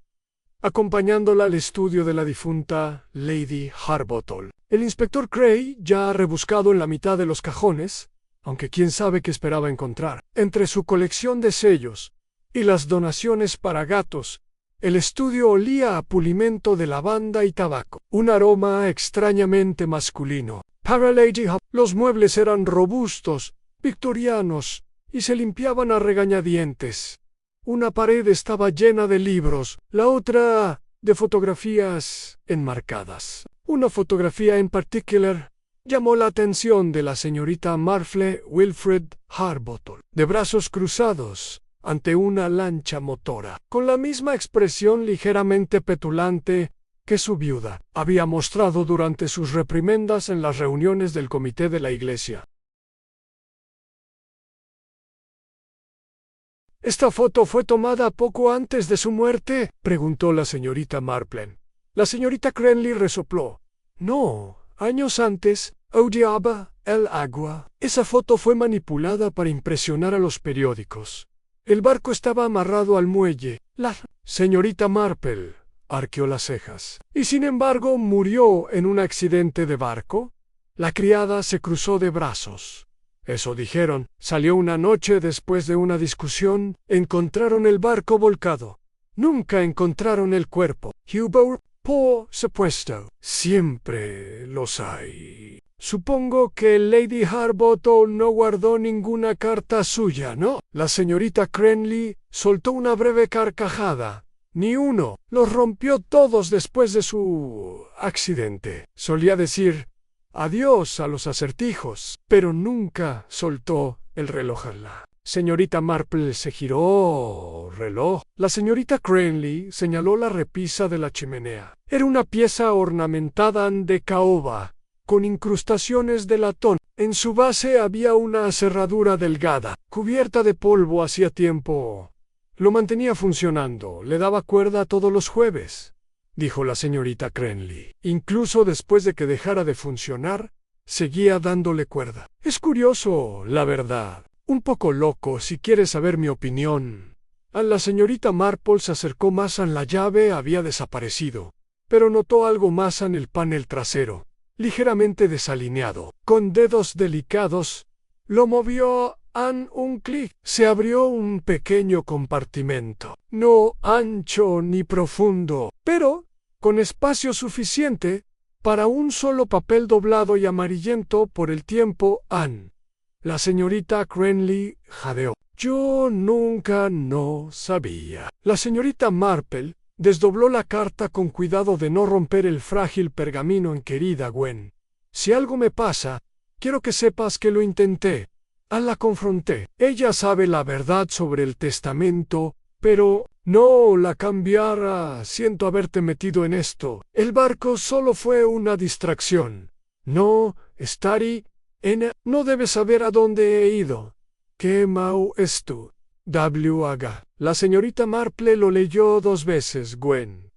acompañándola al estudio de la difunta Lady Harbottle. El inspector Cray ya ha rebuscado en la mitad de los cajones, aunque quién sabe qué esperaba encontrar. Entre su colección de sellos y las donaciones para gatos, el estudio olía a pulimento de lavanda y tabaco, un aroma extrañamente masculino. Para Lady Harbottle, los muebles eran robustos, victorianos, y se limpiaban a regañadientes. Una pared estaba llena de libros, la otra de fotografías enmarcadas. Una fotografía en particular llamó la atención de la señorita Marple Wilfred Harbottle, de brazos cruzados ante una lancha motora, con la misma expresión ligeramente petulante que su viuda había mostrado durante sus reprimendas en las reuniones del comité de la iglesia. ¿Esta foto fue tomada poco antes de su muerte?, preguntó la señorita Marple. La señorita Cranley resopló. No, años antes, odiaba el agua. Esa foto fue manipulada para impresionar a los periódicos. El barco estaba amarrado al muelle. La señorita Marple arqueó las cejas. ¿Y sin embargo murió en un accidente de barco? La criada se cruzó de brazos. Eso dijeron. Salió una noche después de una discusión. Encontraron el barco volcado. Nunca encontraron el cuerpo. Hubo, por supuesto. Siempre los hay. Supongo que Lady Harbottle no guardó ninguna carta suya, ¿no? La señorita Cranley soltó una breve carcajada. Ni uno. Los rompió todos después de su accidente. Solía decir adiós a los acertijos, pero nunca soltó el reloj. La señorita Marple se giró. Reloj. La señorita Cranley señaló la repisa de la chimenea. Era una pieza ornamentada de caoba, con incrustaciones de latón. En su base había una cerradura delgada, cubierta de polvo hacía tiempo. Lo mantenía funcionando, le daba cuerda todos los jueves, dijo la señorita Cranley. Incluso después de que dejara de funcionar, seguía dándole cuerda. Es curioso, la verdad. Un poco loco, si quieres saber mi opinión. A la señorita Marple se acercó más a la llave, había desaparecido, pero notó algo más en el panel trasero, ligeramente desalineado. Con dedos delicados, lo movió un clic. Se abrió un pequeño compartimento, no ancho ni profundo, pero con espacio suficiente para un solo papel doblado y amarillento por el tiempo. La señorita Cranley jadeó. Yo nunca no sabía. La señorita Marple desdobló la carta con cuidado de no romper el frágil pergamino. En querida Gwen, si algo me pasa, quiero que sepas que lo intenté. La confronté. Ella sabe la verdad sobre el testamento, pero no la cambiará. Siento haberte metido en esto. El barco solo fue una distracción. No, Starry, no debes saber a dónde he ido. ¿Qué mau es tú? W.H. La señorita Marple lo leyó 2 veces. Gwen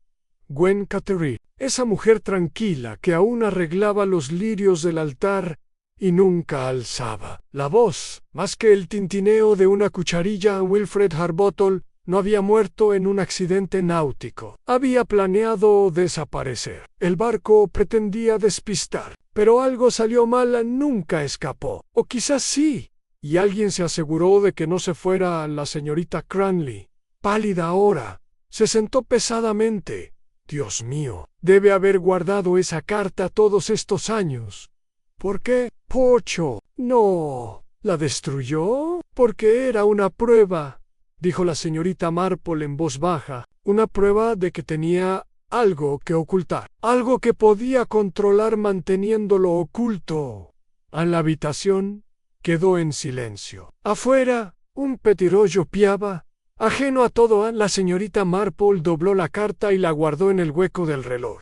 Catherine. Esa mujer tranquila que aún arreglaba los lirios del altar y nunca alzaba la voz, más que el tintineo de una cucharilla. Wilfred Harbottle no había muerto en un accidente náutico. Había planeado desaparecer. El barco pretendía despistar, pero algo salió mal, nunca escapó. O quizás sí. Y alguien se aseguró de que no se fuera la señorita Cranley. Pálida ahora, se sentó pesadamente. Dios mío, debe haber guardado esa carta todos estos años. ¿Por qué? Pocho. No. ¿La destruyó? Porque era una prueba, dijo la señorita Marple en voz baja. Una prueba de que tenía algo que ocultar. Algo que podía controlar manteniéndolo oculto. En la habitación quedó en silencio. Afuera, un petirollo piaba. Ajeno a todo, la señorita Marple dobló la carta y la guardó en el hueco del reloj.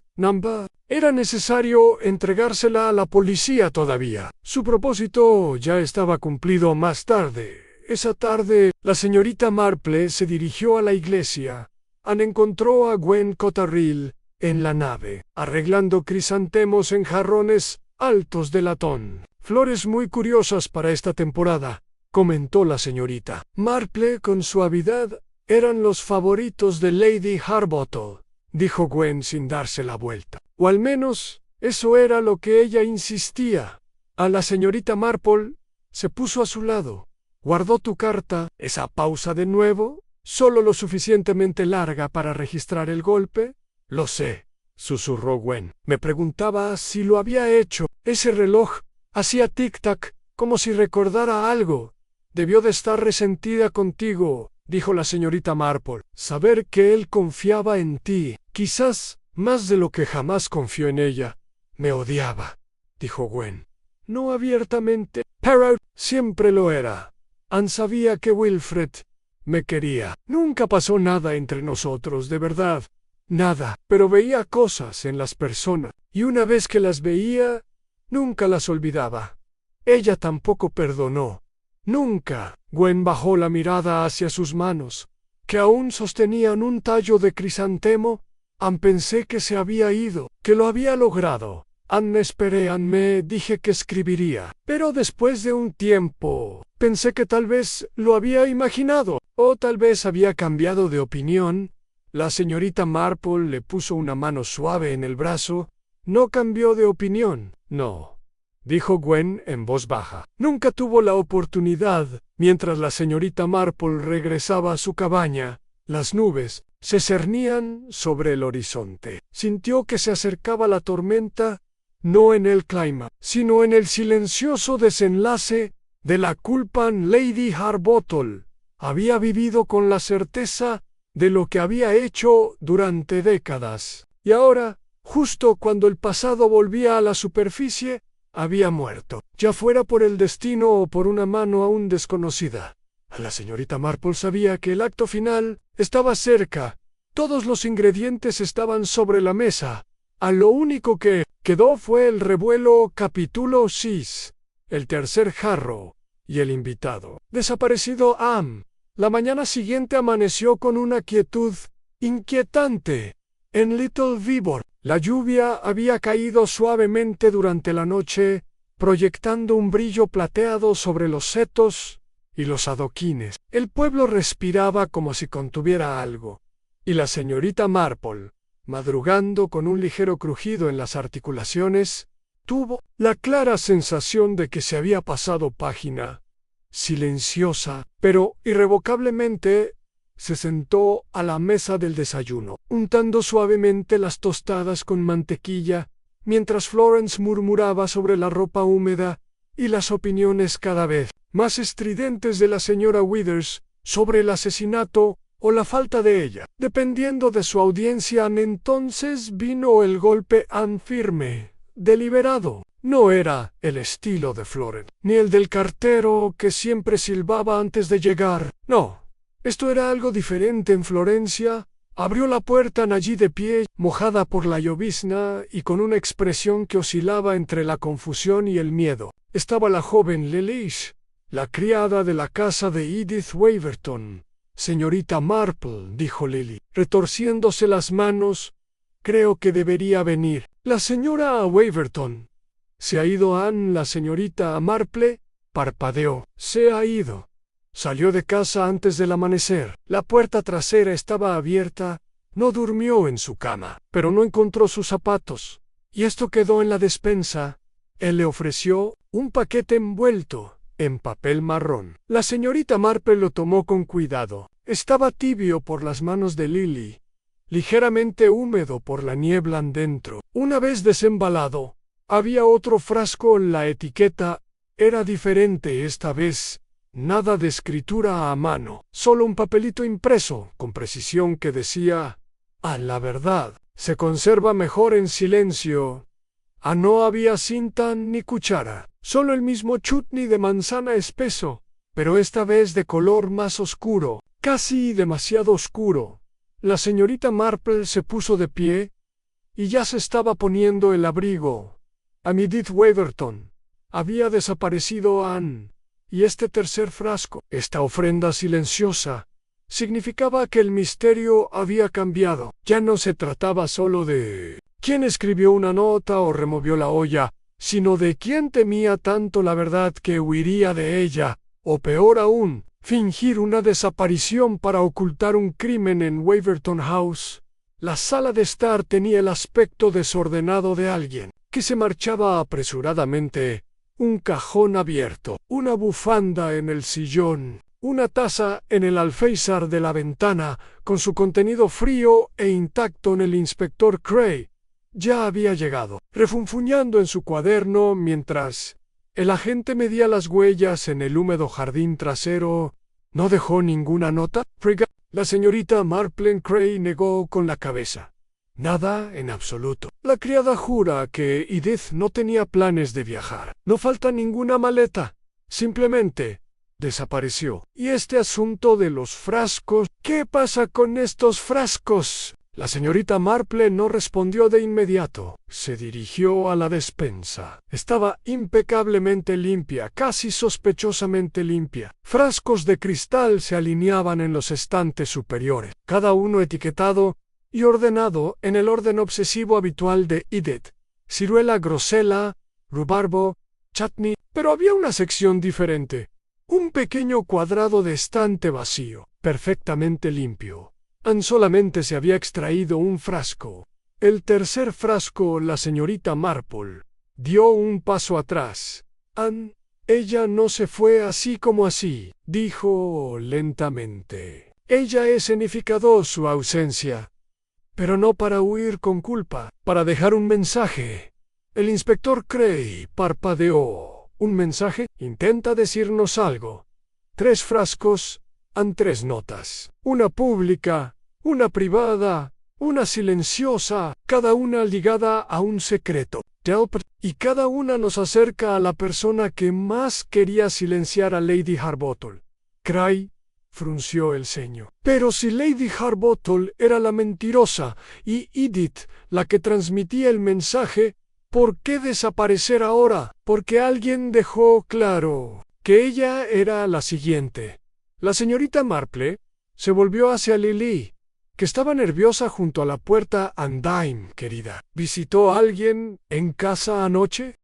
Era necesario entregársela a la policía todavía. Su propósito ya estaba cumplido más tarde. Esa tarde, la señorita Marple se dirigió a la iglesia. Encontró a Gwen Cotterill en la nave, arreglando crisantemos en jarrones altos de latón. Flores muy curiosas para esta temporada, comentó la señorita Marple con suavidad. Eran los favoritos de Lady Harbottle, dijo Gwen sin darse la vuelta. O al menos, eso era lo que ella insistía. A la señorita Marple se puso a su lado. ¿Guardó tu carta? Esa pausa de nuevo, solo lo suficientemente larga para registrar el golpe. Lo sé, susurró Gwen. Me preguntaba si lo había hecho. Ese reloj hacía tic-tac, como si recordara algo. Debió de estar resentida contigo, dijo la señorita Marple. Saber que él confiaba en ti, quizás más de lo que jamás confió en ella. Me odiaba, dijo Gwen. No abiertamente, pero siempre lo era. Anne sabía que Wilfred me quería. Nunca pasó nada entre nosotros, de verdad. Nada, pero veía cosas en las personas, y una vez que las veía, nunca las olvidaba. Ella tampoco perdonó. Nunca. Gwen bajó la mirada hacia sus manos, que aún sostenían un tallo de crisantemo. Pensé que se había ido, que lo había logrado. Me dije que escribiría. Pero después de un tiempo, pensé que tal vez lo había imaginado, o tal vez había cambiado de opinión. La señorita Marple le puso una mano suave en el brazo. No cambió de opinión. No, dijo Gwen en voz baja. Nunca tuvo la oportunidad. Mientras la señorita Marple regresaba a su cabaña, las nubes se cernían sobre el horizonte. Sintió que se acercaba la tormenta, no en el clima, sino en el silencioso desenlace de la culpa. Lady Harbottle había vivido con la certeza de lo que había hecho durante décadas, y ahora, justo cuando el pasado volvía a la superficie, había muerto, ya fuera por el destino o por una mano aún desconocida. La señorita Marple sabía que el acto final estaba cerca. Todos los ingredientes estaban sobre la mesa. Lo único que quedó fue el revuelo. Capítulo 6. El tercer jarro y el invitado. Desaparecido Am. La mañana siguiente amaneció con una quietud inquietante en Little Vibor. La lluvia había caído suavemente durante la noche, proyectando un brillo plateado sobre los setos y los adoquines. El pueblo respiraba como si contuviera algo, y la señorita Marple, madrugando con un ligero crujido en las articulaciones, tuvo la clara sensación de que se había pasado página. Silenciosa, pero irrevocablemente, se sentó a la mesa del desayuno, untando suavemente las tostadas con mantequilla, mientras Florence murmuraba sobre la ropa húmeda y las opiniones cada vez más estridentes de la señora Withers sobre el asesinato o la falta de ella. Dependiendo de su audiencia, entonces vino el golpe firme, deliberado. No era el estilo de Florence, ni el del cartero que siempre silbaba antes de llegar. No. Esto era algo diferente en Florencia. Abrió la puerta allí de pie, mojada por la llovizna y con una expresión que oscilaba entre la confusión y el miedo. Estaba la joven Lilish, la criada de la casa de Edith Waverton. Señorita Marple, dijo Lily, retorciéndose las manos, creo que debería venir. La señora Waverton. ¿Se ha ido Anne? La señorita Marple parpadeó. Se ha ido. Salió de casa antes del amanecer. La puerta trasera estaba abierta. No durmió en su cama, pero no encontró sus zapatos. Y esto quedó en la despensa. Él le ofreció un paquete envuelto en papel marrón. La señorita Marple lo tomó con cuidado. Estaba tibio por las manos de Lily, ligeramente húmedo por la niebla dentro. Una vez desembalado, había otro frasco en la etiqueta. Era diferente esta vez. Nada de escritura a mano, solo un papelito impreso con precisión que decía: «A la verdad, se conserva mejor en silencio». No había cinta ni cuchara, solo el mismo chutney de manzana espeso, pero esta vez de color más oscuro, casi demasiado oscuro. La señorita Marple se puso de pie y ya se estaba poniendo el abrigo. Edith Waverton. Había desaparecido Anne, y este tercer frasco, esta ofrenda silenciosa, significaba que el misterio había cambiado. Ya no se trataba solo de quién escribió una nota o removió la olla, sino de quién temía tanto la verdad que huiría de ella, o peor aún, fingir una desaparición para ocultar un crimen en Waverton House. La sala de estar tenía el aspecto desordenado de alguien que se marchaba apresuradamente. Un cajón abierto, una bufanda en el sillón, una taza en el alféizar de la ventana, con su contenido frío e intacto en el inspector Cray. Ya había llegado, refunfuñando en su cuaderno mientras el agente medía las huellas en el húmedo jardín trasero. ¿No dejó ninguna nota? La señorita Marple Cray negó con la cabeza. Nada en absoluto. La criada jura que Edith no tenía planes de viajar. No falta ninguna maleta. Simplemente desapareció. ¿Y este asunto de los frascos? ¿Qué pasa con estos frascos? La señorita Marple no respondió de inmediato. Se dirigió a la despensa. Estaba impecablemente limpia, casi sospechosamente limpia. Frascos de cristal se alineaban en los estantes superiores, cada uno etiquetado y ordenado en el orden obsesivo habitual de Edith: ciruela grosela, rubarbo, chutney. Pero había una sección diferente. Un pequeño cuadrado de estante vacío, perfectamente limpio. Anne solamente se había extraído un frasco. El tercer frasco. La señorita Marple dio un paso atrás. Anne, ella no se fue así como así, dijo lentamente. Ella escenificó su ausencia, pero no para huir con culpa, para dejar un mensaje. El inspector Cray parpadeó. ¿Un mensaje? Intenta decirnos algo. 3 frascos, han 3 notas. Una pública, una privada, una silenciosa, cada una ligada a un secreto. Y cada una nos acerca a la persona que más quería silenciar a Lady Harbottle. Cray frunció el ceño. Pero si Lady Harbottle era la mentirosa y Edith la que transmitía el mensaje, ¿por qué desaparecer ahora? Porque alguien dejó claro que ella era la siguiente. La señorita Marple se volvió hacia Lily, que estaba nerviosa junto a la puerta. «Dime, querida, ¿visitó a alguien en casa anoche?»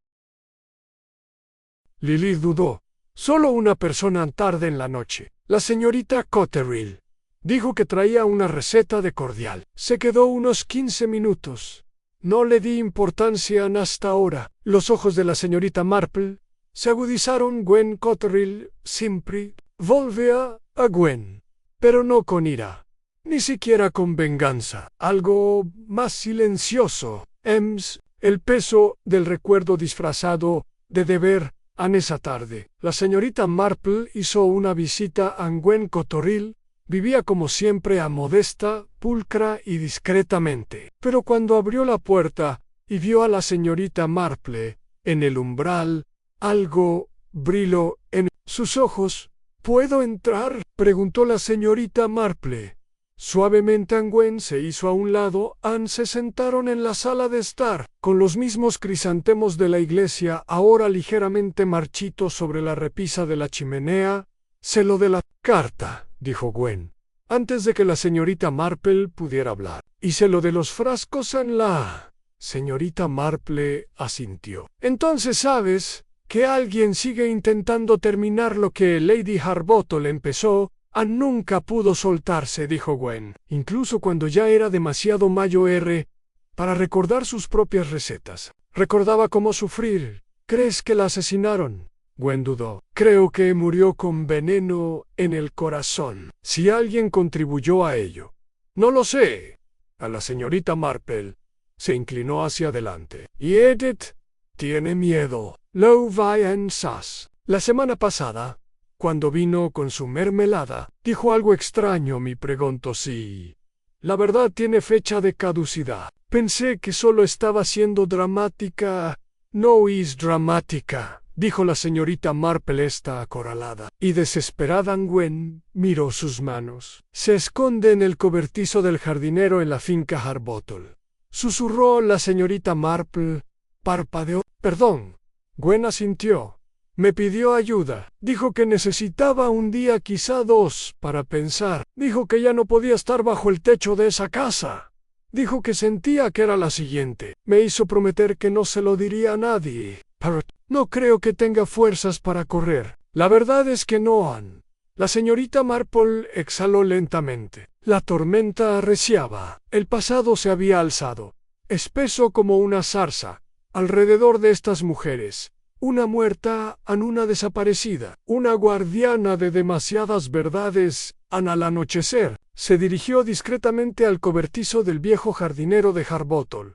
Lily dudó. «Solo una persona tarde en la noche. La señorita Cotterill. Dijo que traía una receta de cordial. Se quedó unos 15 minutos. No le di importancia hasta ahora». Los ojos de la señorita Marple se agudizaron. Gwen Cotterill siempre volvía a Gwen, pero no con ira, ni siquiera con venganza. Algo más silencioso. El peso del recuerdo disfrazado de deber. En esa tarde, la señorita Marple hizo una visita a Gwen Cotterill. Vivía como siempre modesta, pulcra y discretamente. Pero cuando abrió la puerta y vio a la señorita Marple en el umbral, algo brilló en sus ojos. «¿Puedo entrar?», preguntó la señorita Marple. Suavemente Gwen se hizo a un lado. Se sentaron en la sala de estar, con los mismos crisantemos de la iglesia, ahora ligeramente marchitos sobre la repisa de la chimenea. «Se lo de la carta», dijo Gwen, antes de que la señorita Marple pudiera hablar. «Y se lo de los frascos en la...». Señorita Marple asintió. «Entonces sabes que alguien sigue intentando terminar lo que Lady Harbottle empezó». «Nunca pudo soltarse», dijo Gwen, incluso cuando ya era demasiado mayor para recordar sus propias recetas. Recordaba cómo sufrir ¿Crees que la asesinaron? Gwen dudó. Creo que murió con veneno en el corazón. Si alguien contribuyó a ello. No lo sé. A la señorita Marple se inclinó hacia adelante. Y Edith tiene miedo. Lo vayan sas. La semana pasada, cuando vino con su mermelada, dijo algo extraño. Me preguntó si la verdad tiene fecha de caducidad. Pensé que solo estaba siendo dramática. No es dramática, dijo la señorita Marple acorralada. Y desesperada Gwen miró sus manos. Se esconde en el cobertizo del jardinero en la finca Harbottle. Susurró la señorita Marple. Parpadeó. Perdón. Gwen asintió. Me pidió ayuda. Dijo que necesitaba un día, quizá dos, para pensar. Dijo que ya no podía estar bajo el techo de esa casa. Dijo que sentía que era la siguiente. Me hizo prometer que no se lo diría a nadie. Pero no creo que tenga fuerzas para correr. La verdad es que no han. La señorita Marple exhaló lentamente. La tormenta arreciaba. El pasado se había alzado, espeso como una zarza, alrededor de estas mujeres. Una muerta, una desaparecida, una guardiana de demasiadas verdades. Al anochecer, se dirigió discretamente al cobertizo del viejo jardinero de Harbottle.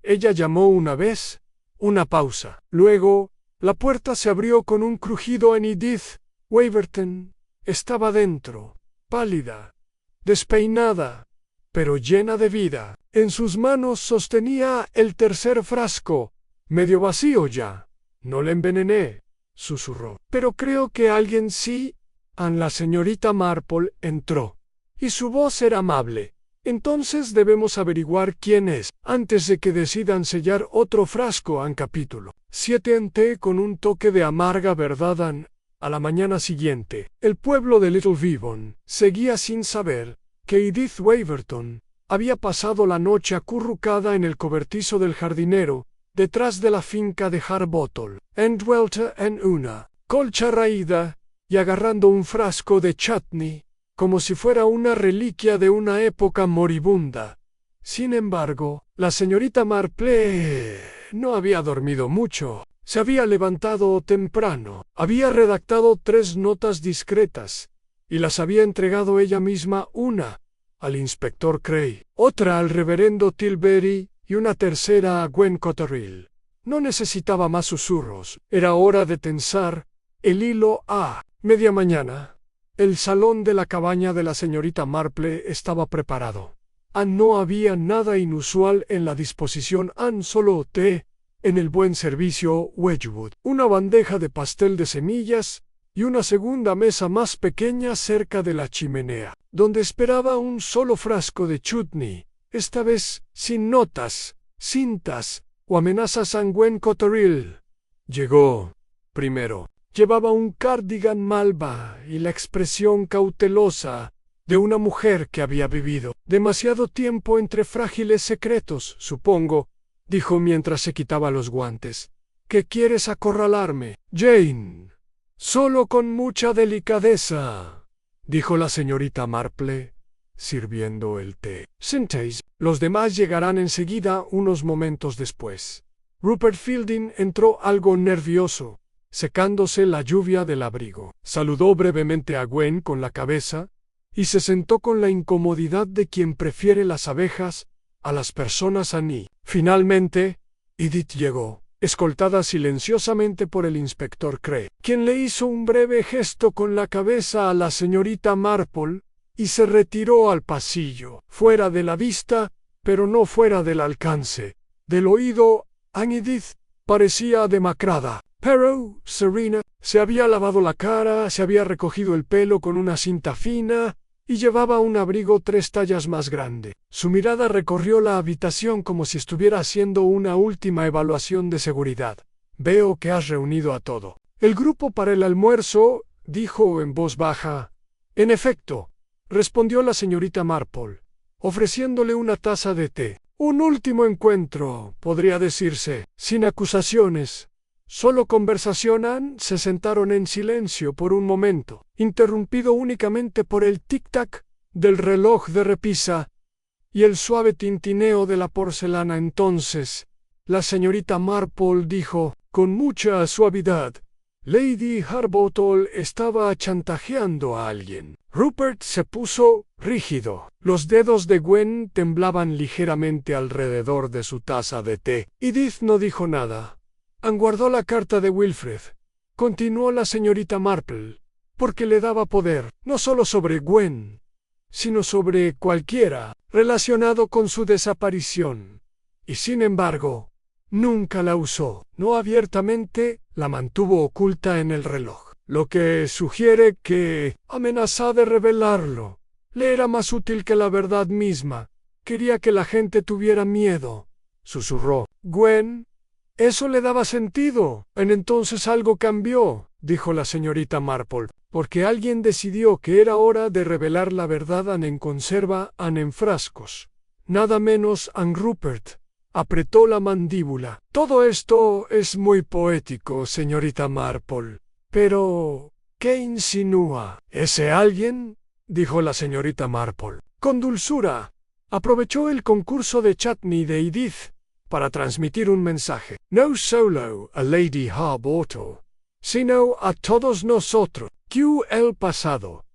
Ella llamó una vez, una pausa. Luego, la puerta se abrió con un crujido en Edith Waverton estaba dentro, pálida, despeinada, pero llena de vida. En sus manos sostenía el tercer frasco, medio vacío ya. No le envenené, susurró. Pero creo que alguien sí. La señorita Marple entró, y su voz era amable. Entonces debemos averiguar quién es, antes de que decidan sellar otro frasco. Capítulo 7. Con un toque de amarga verdad. A la mañana siguiente, el pueblo de Little Vivon seguía sin saber que Edith Waverton había pasado la noche acurrucada en el cobertizo del jardinero, detrás de la finca de Harbottle, envuelta en una colcha raída y agarrando un frasco de chutney, como si fuera una reliquia de una época moribunda. Sin embargo, la señorita Marple no había dormido mucho. Se había levantado temprano, había redactado 3 notas discretas, y las había entregado ella misma, una al inspector Cray, otra al reverendo Tilbury y una tercera a Gwen Cotterill. No necesitaba más susurros, era hora de tensar el hilo a media mañana. El salón de la cabaña de la señorita Marple estaba preparado. No había nada inusual en la disposición, solo té, en el buen servicio Wedgwood, una bandeja de pastel de semillas y una segunda mesa más pequeña cerca de la chimenea, donde esperaba un solo frasco de chutney, esta vez sin notas, cintas o amenazas. Gwen Cotterill llegó primero. Llevaba un cardigan malva y la expresión cautelosa de una mujer que había vivido demasiado tiempo entre frágiles secretos, supongo, dijo mientras se quitaba los guantes. ¿Qué quieres acorralarme, Jane? Solo con mucha delicadeza, dijo la señorita Marple, sirviendo el té. Sentéis. Los demás llegarán enseguida, unos momentos después. Rupert Fielding entró algo nervioso, secándose la lluvia del abrigo. Saludó brevemente a Gwen con la cabeza y se sentó con la incomodidad de quien prefiere las abejas a las personas. Finalmente, Edith llegó, escoltada silenciosamente por el inspector Cray, quien le hizo un breve gesto con la cabeza a la señorita Marple y se retiró al pasillo, fuera de la vista, pero no fuera del alcance del oído. Edith parecía demacrada, pero serena. Se había lavado la cara, se había recogido el pelo con una cinta fina y llevaba un abrigo 3 tallas más grande. Su mirada recorrió la habitación como si estuviera haciendo una última evaluación de seguridad. Veo que has reunido a todo el grupo para el almuerzo, dijo en voz baja. En efecto, respondió la señorita Marple, ofreciéndole una taza de té. Un último encuentro, podría decirse, sin acusaciones. Solo conversación. Se sentaron en silencio por un momento, interrumpido únicamente por el tic-tac del reloj de repisa y el suave tintineo de la porcelana. Entonces, la señorita Marple dijo, con mucha suavidad. Lady Harbottle estaba chantajeando a alguien. Rupert se puso rígido. Los dedos de Gwen temblaban ligeramente alrededor de su taza de té. Edith no dijo nada. Guardó la carta de Wilfred. Continuó la señorita Marple, porque le daba poder, no solo sobre Gwen, sino sobre cualquiera relacionado con su desaparición. Y sin embargo, nunca la usó. No abiertamente, la mantuvo oculta en el reloj, lo que sugiere que amenazó de revelarlo. Le era más útil que la verdad misma. Quería que la gente tuviera miedo. Susurró. Gwen, eso le daba sentido. Entonces algo cambió, dijo la señorita Marple, porque alguien decidió que era hora de revelar la verdad en conserva en frascos. Nada menos Rupert. Apretó la mandíbula. Todo esto es muy poético, señorita Marple. Pero, ¿qué insinúa? ¿Ese alguien? Dijo la señorita Marple. Con dulzura. Aprovechó el concurso de Chutney de Edith para transmitir un mensaje. No solo a Lady Harbottle, sino a todos nosotros. Que el pasado,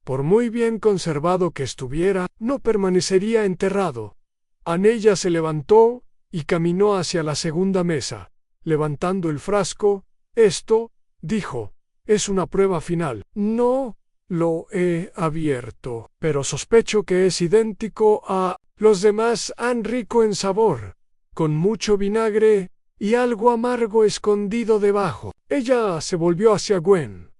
por muy bien conservado que estuviera, no permanecería enterrado. Ella se levantó y caminó hacia la segunda mesa, levantando el frasco. Esto, dijo, es una prueba final. No lo he abierto, pero sospecho que es idéntico a los demás, rico en sabor, con mucho vinagre y algo amargo escondido debajo. Ella se volvió hacia Gwen.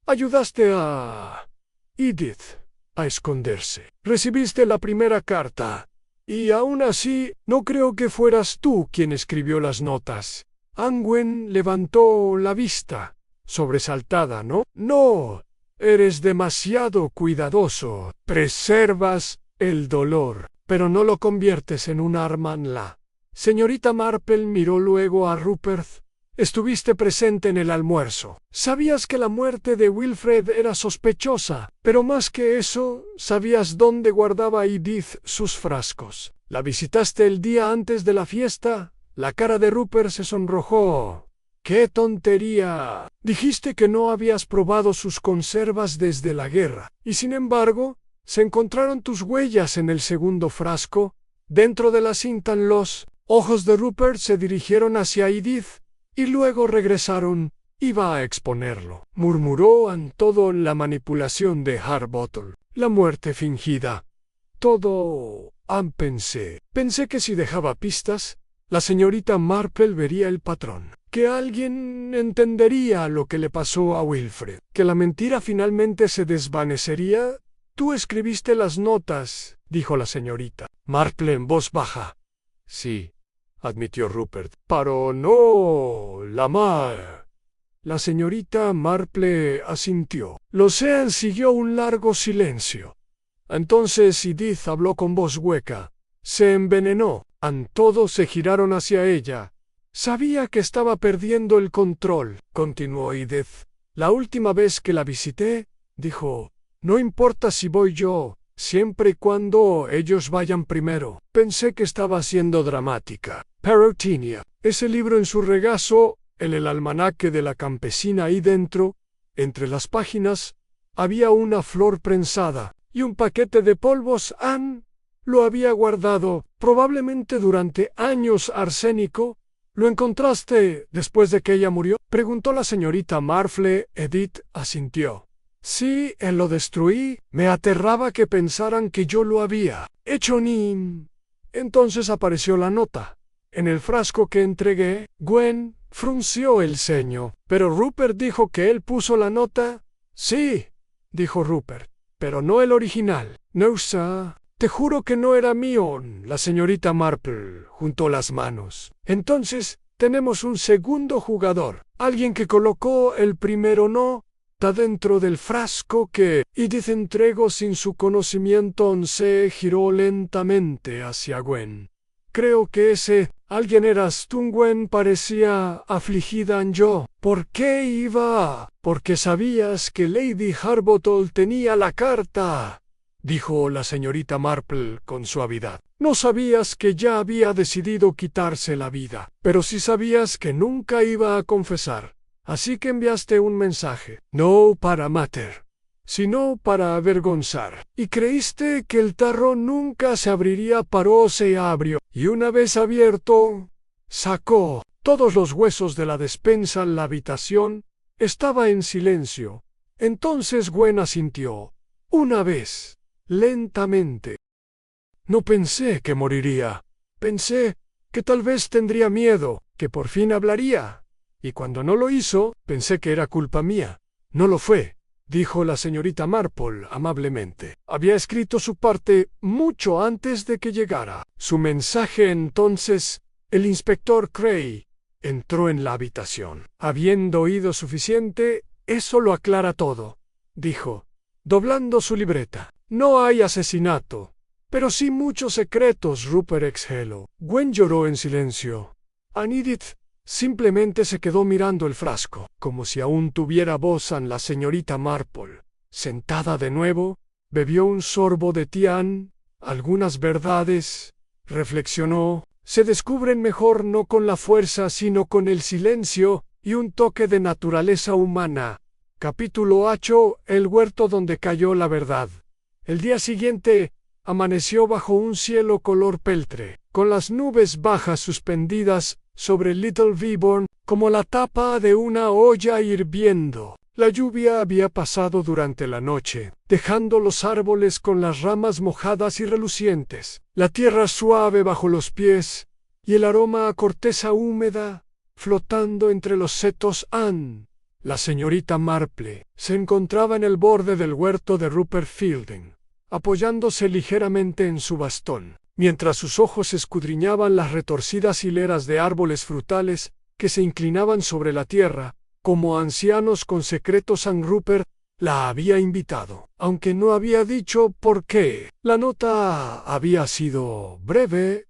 Ayudaste a Edith a esconderse. Recibiste la primera carta. Y aún así, no creo que fueras tú quien escribió las notas. Gwen levantó la vista, sobresaltada. No, eres demasiado cuidadoso. Preservas el dolor, pero no lo conviertes en un arma. La señorita Marple miró luego a Rupert. Estuviste presente en el almuerzo. Sabías que la muerte de Wilfred era sospechosa, pero más que eso, sabías dónde guardaba Edith sus frascos. ¿La visitaste el día antes de la fiesta? La cara de Rupert se sonrojó. ¡Qué tontería! Dijiste que no habías probado sus conservas desde la guerra, y sin embargo, se encontraron tus huellas en el segundo frasco. Dentro de la cinta, los ojos de Rupert se dirigieron hacia Edith, y luego regresaron. Iba a exponerlo, murmuró en todo la manipulación de Harbottle. La muerte fingida. Todo. Pensé que si dejaba pistas, la señorita Marple vería el patrón. Que alguien entendería lo que le pasó a Wilfred. Que la mentira finalmente se desvanecería. Tú escribiste las notas, dijo la señorita Marple en voz baja. Sí, admitió Rupert. Pero no La señorita Marple asintió. L'Océan siguió un largo silencio. Entonces Edith habló con voz hueca. Se envenenó. Todos se giraron hacia ella. Sabía que estaba perdiendo el control, continuó Edith. La última vez que la visité, dijo, no importa si voy yo, siempre y cuando ellos vayan primero. Pensé que estaba siendo dramática. Pero tenía ese libro en su regazo, el almanaque de la campesina, y dentro, entre las páginas, había una flor prensada y un paquete de polvos. Lo había guardado, probablemente durante años. Arsénico. ¿Lo encontraste después de que ella murió? Preguntó la señorita Marple. Edith asintió. Sí, lo destruí. Me aterraba que pensaran que yo lo había hecho. Entonces apareció la nota. En el frasco que entregué. Gwen frunció el ceño. Pero Rupert dijo que él puso la nota. Sí, dijo Rupert, pero no el original. No, sir. Te juro que no era mío. La señorita Marple juntó las manos. Entonces, tenemos un segundo jugador. Alguien que colocó el primero no. Está dentro del frasco que Edith entregó sin su conocimiento. Se giró lentamente hacia Gwen. Creo que ese alguien eras tú. Gwen parecía afligida. Yo. ¿Por qué iba? Porque sabías que Lady Harbottle tenía la carta, dijo la señorita Marple con suavidad. No sabías que ya había decidido quitarse la vida, pero sí sabías que nunca iba a confesar. Así que enviaste un mensaje, no para matar, sino para avergonzar. Y creíste que el tarro nunca se abriría, pero se abrió. Y una vez abierto, sacó todos los huesos de la despensa. La habitación estaba en silencio. Entonces Gwen asintió. Una vez, lentamente. No pensé que moriría. Pensé que tal vez tendría miedo, que por fin hablaría. Y cuando no lo hizo, pensé que era culpa mía. No lo fue, dijo la señorita Marple amablemente. Había escrito su parte mucho antes de que llegara su mensaje. Entonces, el inspector Cray entró en la habitación. Habiendo oído suficiente, eso lo aclara todo, dijo, doblando su libreta. No hay asesinato, pero sí muchos secretos. Rupert exhaló. Gwen lloró en silencio. Edith simplemente se quedó mirando el frasco, como si aún tuviera voz. La señorita Marple, sentada de nuevo, bebió un sorbo de tian. Algunas verdades, reflexionó, se descubren mejor no con la fuerza sino con el silencio y un toque de naturaleza humana. Capítulo 8. El huerto donde cayó la verdad. El día siguiente amaneció bajo un cielo color peltre, con las nubes bajas suspendidas sobre Little Viborn como la tapa de una olla hirviendo. La lluvia había pasado durante la noche, dejando los árboles con las ramas mojadas y relucientes, la tierra suave bajo los pies y el aroma a corteza húmeda flotando entre los setos. La señorita Marple se encontraba en el borde del huerto de Rupert Fielding, apoyándose ligeramente en su bastón, mientras sus ojos escudriñaban las retorcidas hileras de árboles frutales que se inclinaban sobre la tierra, como ancianos con secretos. Rupert la había invitado, aunque no había dicho por qué. La nota había sido breve.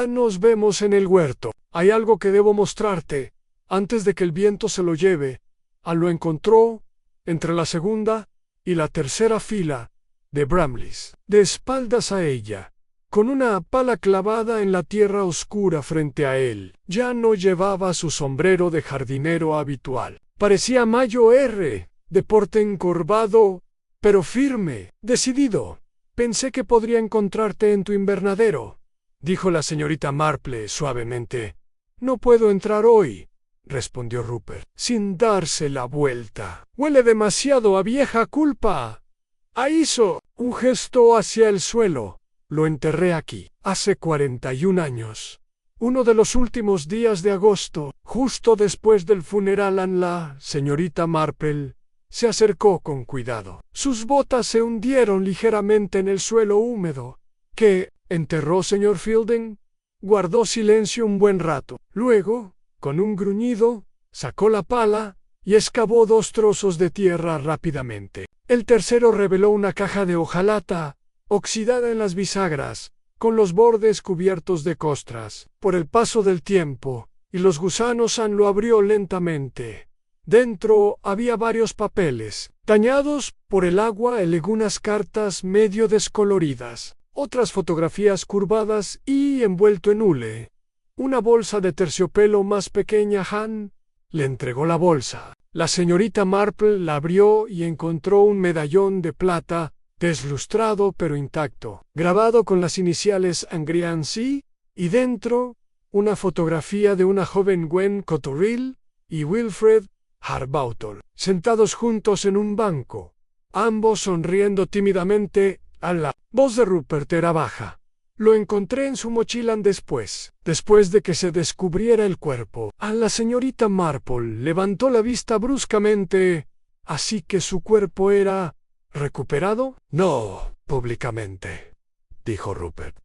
Nos vemos en el huerto. Hay algo que debo mostrarte, antes de que el viento se lo lleve. Lo encontró entre la segunda y la tercera fila de bramleys, de espaldas a ella, con una pala clavada en la tierra oscura frente a él. Ya no llevaba su sombrero de jardinero habitual. Parecía Mayo R., de porte encorvado, pero firme, decidido. Pensé que podría encontrarte en tu invernadero, dijo la señorita Marple suavemente. No puedo entrar hoy, respondió Rupert, sin darse la vuelta. Huele demasiado a vieja culpa. Hizo un gesto hacia el suelo. Lo enterré aquí, hace 41 años. Uno de los últimos días de agosto, justo después del funeral. La señorita Marple se acercó con cuidado. Sus botas se hundieron ligeramente en el suelo húmedo. ¿Qué enterró, señor Fielding? Guardó silencio un buen rato. Luego, con un gruñido, sacó la pala y excavó 2 trozos de tierra rápidamente. El tercero reveló una caja de hojalata, oxidada en las bisagras, con los bordes cubiertos de costras. Por el paso del tiempo y los gusanos, lo abrió lentamente. Dentro había varios papeles, dañados por el agua, algunas cartas medio descoloridas, otras fotografías curvadas y envuelto en hule. Una bolsa de terciopelo más pequeña. Le entregó la bolsa. La señorita Marple la abrió y encontró un medallón de plata, deslustrado pero intacto, grabado con las iniciales Angriancy, y dentro una fotografía de una joven Gwen Cotterill y Wilfred Harbaughton, sentados juntos en un banco, ambos sonriendo tímidamente. La voz de Rupert era baja. Lo encontré en su mochila después de que se descubriera el cuerpo. La señorita Marple levantó la vista bruscamente. ¿Así que su cuerpo era recuperado? No, públicamente, dijo Rupert.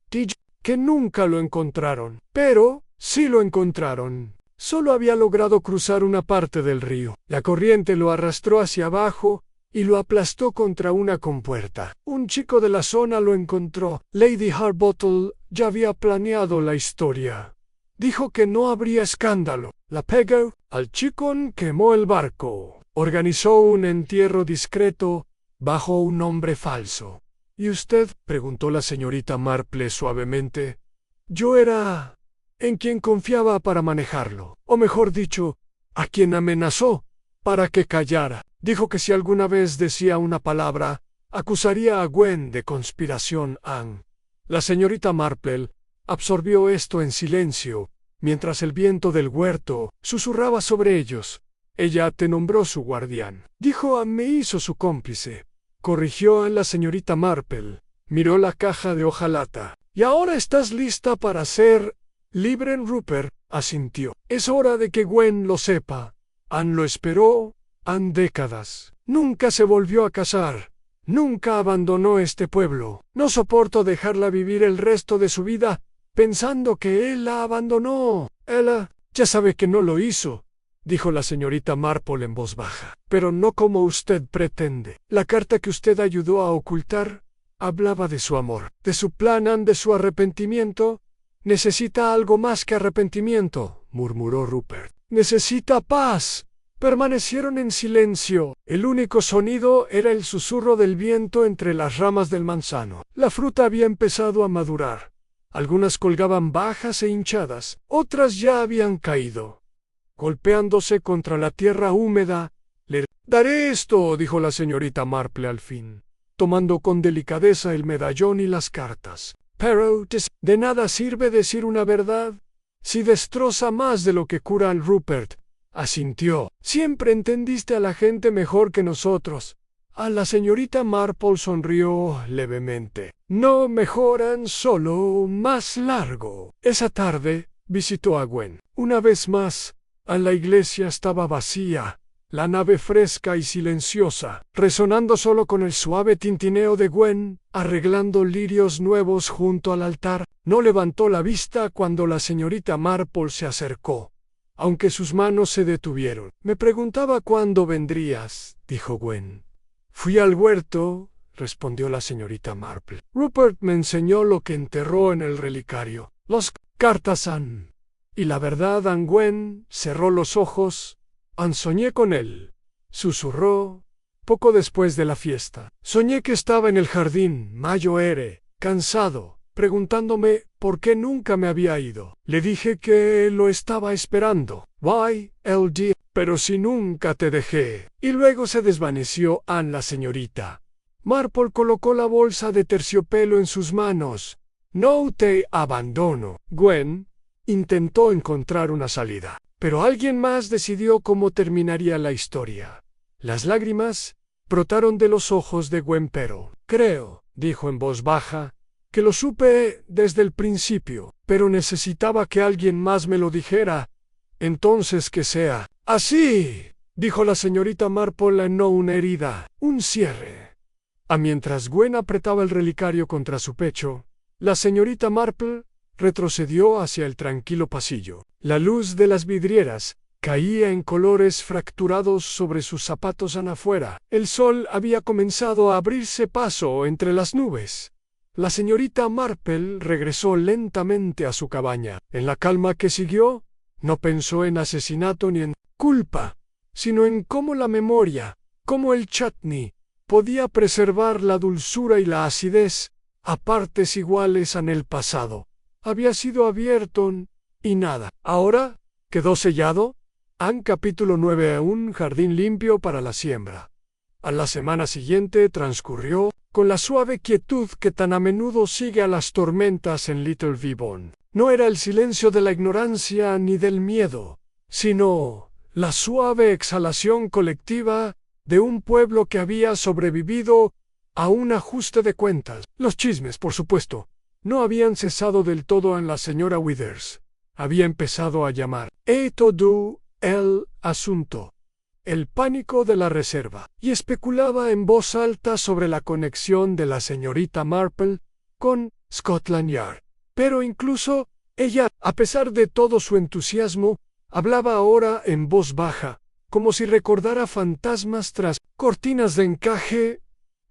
Que nunca lo encontraron. Pero sí lo encontraron. Solo había logrado cruzar una parte del río. La corriente lo arrastró hacia abajo y lo aplastó contra una compuerta. Un chico de la zona lo encontró. Lady Harbottle ya había planeado la historia. Dijo que no habría escándalo. La pegó al chico, quemó el barco, organizó un entierro discreto bajo un nombre falso ¿Y usted? Preguntó la señorita Marple suavemente. Yo era en quien confiaba para manejarlo, o mejor dicho, a quien amenazó para que callara. Dijo que si alguna vez decía una palabra, acusaría a Gwen de conspiración. La señorita Marple absorbió esto en silencio, mientras el viento del huerto susurraba sobre ellos. Ella te nombró su guardián. Dijo me hizo su cómplice. Corrigió a la señorita Marple. Miró la caja de hojalata. ¿Y ahora estás lista para ser libre? Rupert asintió. Es hora de que Gwen lo sepa. Anne lo esperó, décadas. Nunca se volvió a casar. Nunca abandonó este pueblo. No soporto dejarla vivir el resto de su vida pensando que él la abandonó. Ella ya sabe que no lo hizo, dijo la señorita Marple en voz baja. Pero no como usted pretende. La carta que usted ayudó a ocultar hablaba de su amor, de su plan, de su arrepentimiento. Necesita algo más que arrepentimiento, murmuró Rupert. Necesita paz. Permanecieron en silencio. El único sonido era el susurro del viento entre las ramas del manzano. La fruta había empezado a madurar. Algunas colgaban bajas e hinchadas, otras ya habían caído. Golpeándose contra la tierra húmeda, le daré esto, dijo la señorita Marple al fin, tomando con delicadeza el medallón y las cartas. Pero de nada sirve decir una verdad si destroza más de lo que cura al Rupert, asintió. Siempre entendiste a la gente mejor que nosotros. A la señorita Marple sonrió levemente. No mejoran, solo más largo. Esa tarde visitó a Gwen. Una vez más, la iglesia estaba vacía, la nave fresca y silenciosa, resonando solo con el suave tintineo de Gwen, arreglando lirios nuevos junto al altar. No levantó la vista cuando la señorita Marple se acercó, aunque sus manos se detuvieron. Me preguntaba cuándo vendrías, dijo Gwen. Fui al huerto, respondió la señorita Marple. Rupert me enseñó lo que enterró en el relicario. Las cartas han. Y la verdad, Gwen cerró los ojos. Soñé con él, susurró, poco después de la fiesta. Soñé que estaba en el jardín, mayo ere, cansado, preguntándome por qué nunca me había ido. Le dije que lo estaba esperando. Why, LD, pero si nunca te dejé. Y luego se desvaneció. La señorita Marple colocó la bolsa de terciopelo en sus manos. No te abandono. Gwen intentó encontrar una salida, pero alguien más decidió cómo terminaría la historia. Las lágrimas brotaron de los ojos de Gwen. Pero creo, dijo en voz baja, que lo supe desde el principio, pero necesitaba que alguien más me lo dijera. Entonces que sea así, dijo la señorita Marple. No una herida, un cierre. Mientras Gwen apretaba el relicario contra su pecho, la señorita Marple retrocedió hacia el tranquilo pasillo. La luz de las vidrieras caía en colores fracturados sobre sus zapatos afuera. El sol había comenzado a abrirse paso entre las nubes. La señorita Marple regresó lentamente a su cabaña. En la calma que siguió, no pensó en asesinato ni en culpa, sino en cómo la memoria, como el chutney, podía preservar la dulzura y la acidez a partes iguales en el pasado. Había sido abierto y nada. Ahora quedó sellado. Capítulo 9. Un jardín limpio para la siembra. A la semana siguiente transcurrió con la suave quietud que tan a menudo sigue a las tormentas en Little Vivon. No era el silencio de la ignorancia ni del miedo, sino la suave exhalación colectiva de un pueblo que había sobrevivido a un ajuste de cuentas. Los chismes, por supuesto, no habían cesado del todo. En la señora Withers había empezado a llamar todo el asunto el pánico de la reserva, y especulaba en voz alta sobre la conexión de la señorita Marple con Scotland Yard. Pero incluso ella, a pesar de todo su entusiasmo, hablaba ahora en voz baja, como si recordara fantasmas tras cortinas de encaje.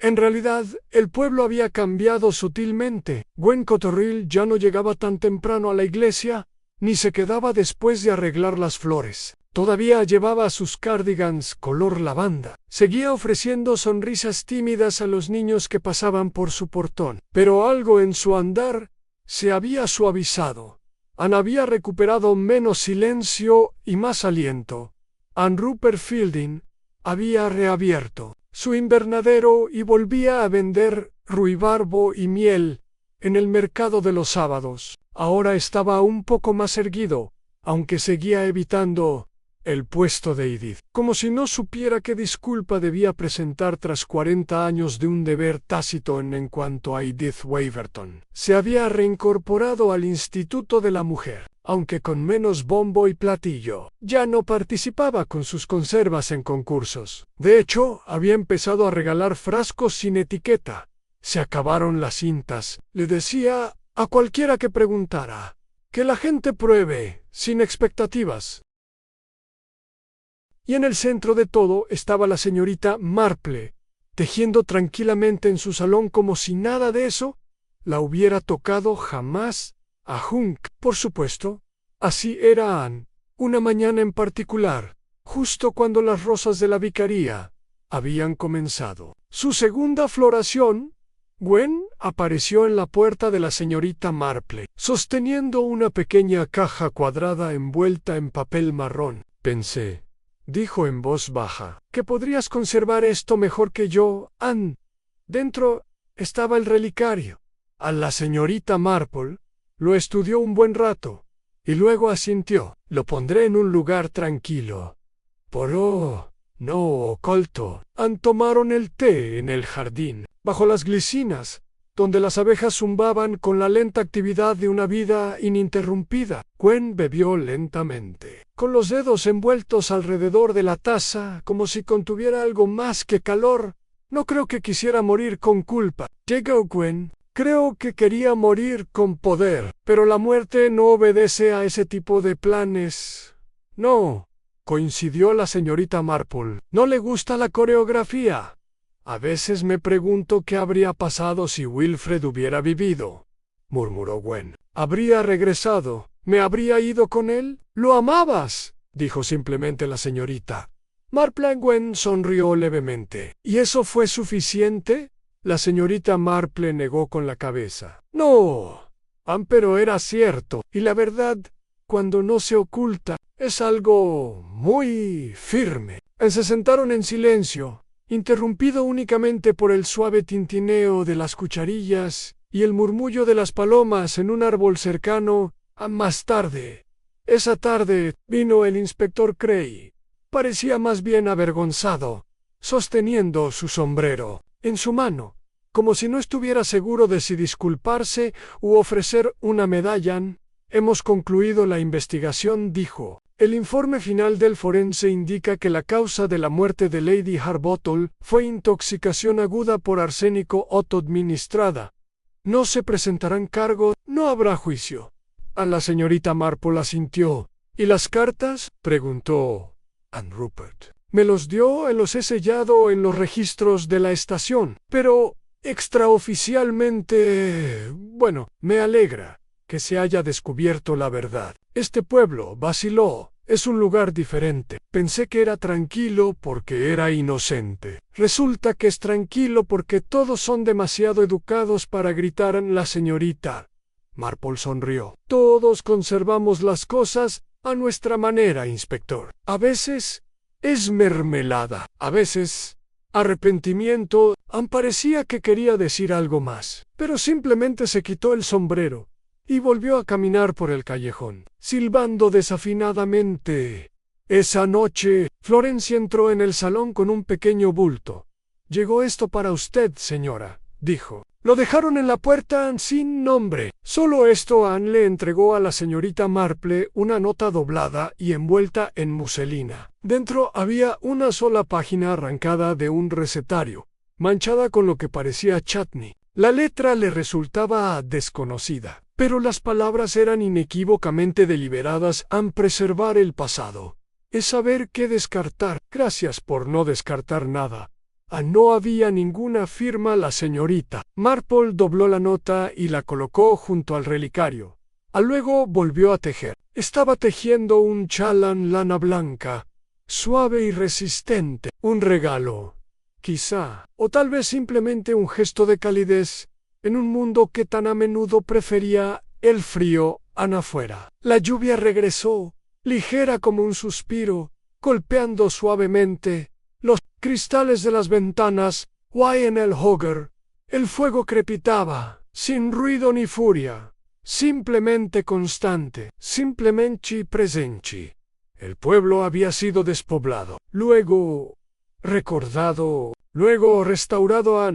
En realidad, el pueblo había cambiado sutilmente. Gwen Cotterill ya no llegaba tan temprano a la iglesia, ni se quedaba después de arreglar las flores. Todavía llevaba sus cardigans color lavanda. Seguía ofreciendo sonrisas tímidas a los niños que pasaban por su portón. Pero algo en su andar se había suavizado. Anne había recuperado menos silencio y más aliento. Anne Rupert Fielding había reabierto su invernadero y volvía a vender ruibarbo y miel en el mercado de los sábados. Ahora estaba un poco más erguido, aunque seguía evitando el puesto de Edith, como si no supiera qué disculpa debía presentar tras 40 años de un deber tácito en cuanto a Edith Waverton. Se había reincorporado al Instituto de la Mujer, aunque con menos bombo y platillo. Ya no participaba con sus conservas en concursos. De hecho, había empezado a regalar frascos sin etiqueta. Se acabaron las cintas. Le decía a cualquiera que preguntara que la gente pruebe, sin expectativas. Y en el centro de todo estaba la señorita Marple, tejiendo tranquilamente en su salón como si nada de eso la hubiera tocado jamás a Hunk. Por supuesto, así era Anne. Una mañana en particular, justo cuando las rosas de la vicaría habían comenzado su segunda floración, Gwen apareció en la puerta de la señorita Marple, sosteniendo una pequeña caja cuadrada envuelta en papel marrón. Pensé, dijo en voz baja, que podrías conservar esto mejor que yo, Anne. Dentro estaba el relicario. A la señorita Marple lo estudió un buen rato, y luego asintió. Lo pondré en un lugar tranquilo. No oculto. Anne tomaron el té en el jardín, bajo las glicinas, donde las abejas zumbaban con la lenta actividad de una vida ininterrumpida. Gwen bebió lentamente, con los dedos envueltos alrededor de la taza, como si contuviera algo más que calor. No creo que quisiera morir con culpa. Llegó Gwen. Creo que quería morir con poder, pero la muerte no obedece a ese tipo de planes. No, coincidió la señorita Marple. No le gusta la coreografía. A veces me pregunto qué habría pasado si Wilfred hubiera vivido, murmuró Gwen. ¿Habría regresado? ¿Me habría ido con él? —¡Lo amabas!, dijo simplemente la señorita. Marple. Gwen sonrió levemente. —¿Y eso fue suficiente? La señorita Marple negó con la cabeza. No, pero era cierto, y la verdad, cuando no se oculta, es algo muy firme. Se sentaron en silencio, interrumpido únicamente por el suave tintineo de las cucharillas y el murmullo de las palomas en un árbol cercano. Más tarde, esa tarde, vino el inspector Cray. Parecía más bien avergonzado, sosteniendo su sombrero en su mano, como si no estuviera seguro de si disculparse u ofrecer una medalla. Hemos concluido la investigación, dijo. El informe final del forense indica que la causa de la muerte de Lady Harbottle fue intoxicación aguda por arsénico autoadministrada. No se presentarán cargos, no habrá juicio. A la señorita Marple asintió. ¿Y las cartas?, preguntó Anne Rupert. Me los dio, los he sellado en los registros de la estación, pero extraoficialmente, bueno, me alegra que se haya descubierto la verdad. Este pueblo, vaciló, es un lugar diferente. Pensé que era tranquilo porque era inocente. Resulta que es tranquilo porque todos son demasiado educados para gritar. La señorita Marple sonrió. Todos conservamos las cosas a nuestra manera, inspector. A veces es mermelada, a veces arrepentimiento. Parecía que quería decir algo más, pero simplemente se quitó el sombrero y volvió a caminar por el callejón, silbando desafinadamente. Esa noche, Florencia entró en el salón con un pequeño bulto. «Llegó esto para usted, señora», dijo. Lo dejaron en la puerta sin nombre. Solo esto. Anne le entregó a la señorita Marple una nota doblada y envuelta en muselina. Dentro había una sola página arrancada de un recetario, manchada con lo que parecía chutney. La letra le resultaba desconocida, pero las palabras eran inequívocamente deliberadas en preservar el pasado. Es saber qué descartar. Gracias por no descartar nada. No había ninguna firma. La señorita Marple dobló la nota y la colocó junto al relicario. Luego volvió a tejer. Estaba tejiendo un chal en lana blanca, suave y resistente. Un regalo, quizá, o tal vez simplemente un gesto de calidez, en un mundo que tan a menudo prefería el frío afuera. La lluvia regresó, ligera como un suspiro, golpeando suavemente los cristales de las ventanas. En el hogar, el fuego crepitaba, sin ruido ni furia, simplemente constante, simplemente presente. El pueblo había sido despoblado, luego recordado, luego restaurado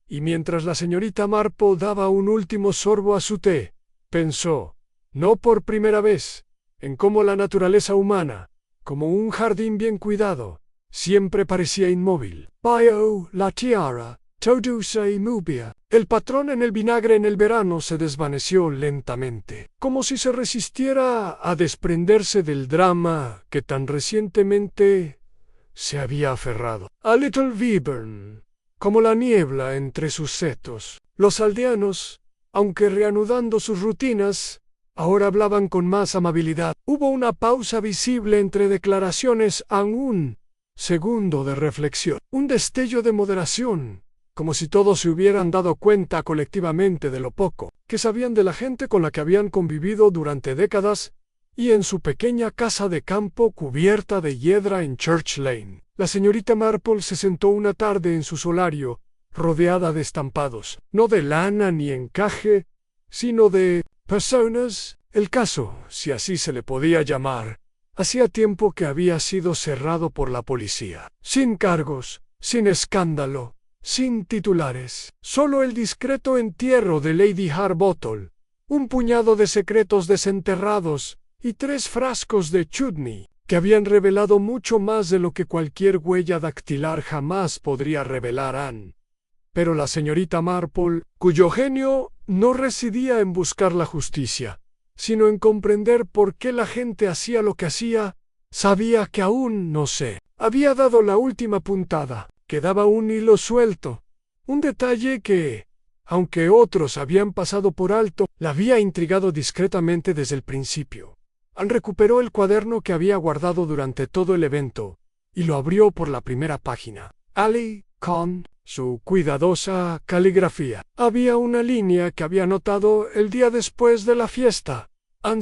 y mientras la señorita Marple daba un último sorbo a su té, pensó, no por primera vez, en cómo la naturaleza humana, como un jardín bien cuidado, siempre parecía inmóvil. La tiara, todo se movía. El patrón en el vinagre en el verano se desvaneció lentamente, como si se resistiera a desprenderse del drama que tan recientemente se había aferrado. A Little Wyvern, como la niebla entre sus setos. Los aldeanos, aunque reanudando sus rutinas, ahora hablaban con más amabilidad. Hubo una pausa visible entre declaraciones a un segundo de reflexión, un destello de moderación, como si todos se hubieran dado cuenta colectivamente de lo poco que sabían de la gente con la que habían convivido durante décadas, y en su pequeña casa de campo cubierta de hiedra en Church Lane. La señorita Marple se sentó una tarde en su solario, rodeada de estampados, no de lana ni encaje, sino de personas. El caso, si así se le podía llamar, hacía tiempo que había sido cerrado por la policía. Sin cargos, sin escándalo, sin titulares. Solo el discreto entierro de Lady Harbottle, un puñado de secretos desenterrados y 3 frascos de chutney, que habían revelado mucho más de lo que cualquier huella dactilar jamás podría revelar. Pero la señorita Marple, cuyo genio no residía en buscar la justicia, sino en comprender por qué la gente hacía lo que hacía, sabía que aún no se había dado la última puntada. Quedaba un hilo suelto, un detalle que, aunque otros habían pasado por alto, la había intrigado discretamente desde el principio. Recuperó el cuaderno que había guardado durante todo el evento, y lo abrió por la primera página. Ali, con su cuidadosa caligrafía. Había una línea que había notado el día después de la fiesta.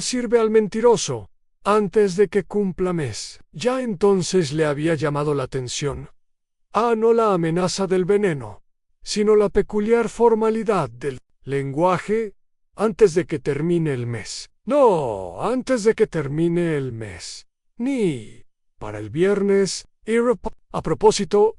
Sirve al mentiroso, antes de que cumpla mes. Ya entonces le había llamado la atención. No la amenaza del veneno, sino la peculiar formalidad del lenguaje antes de que termine el mes. No, antes de que termine el mes. Ni para el viernes. A propósito,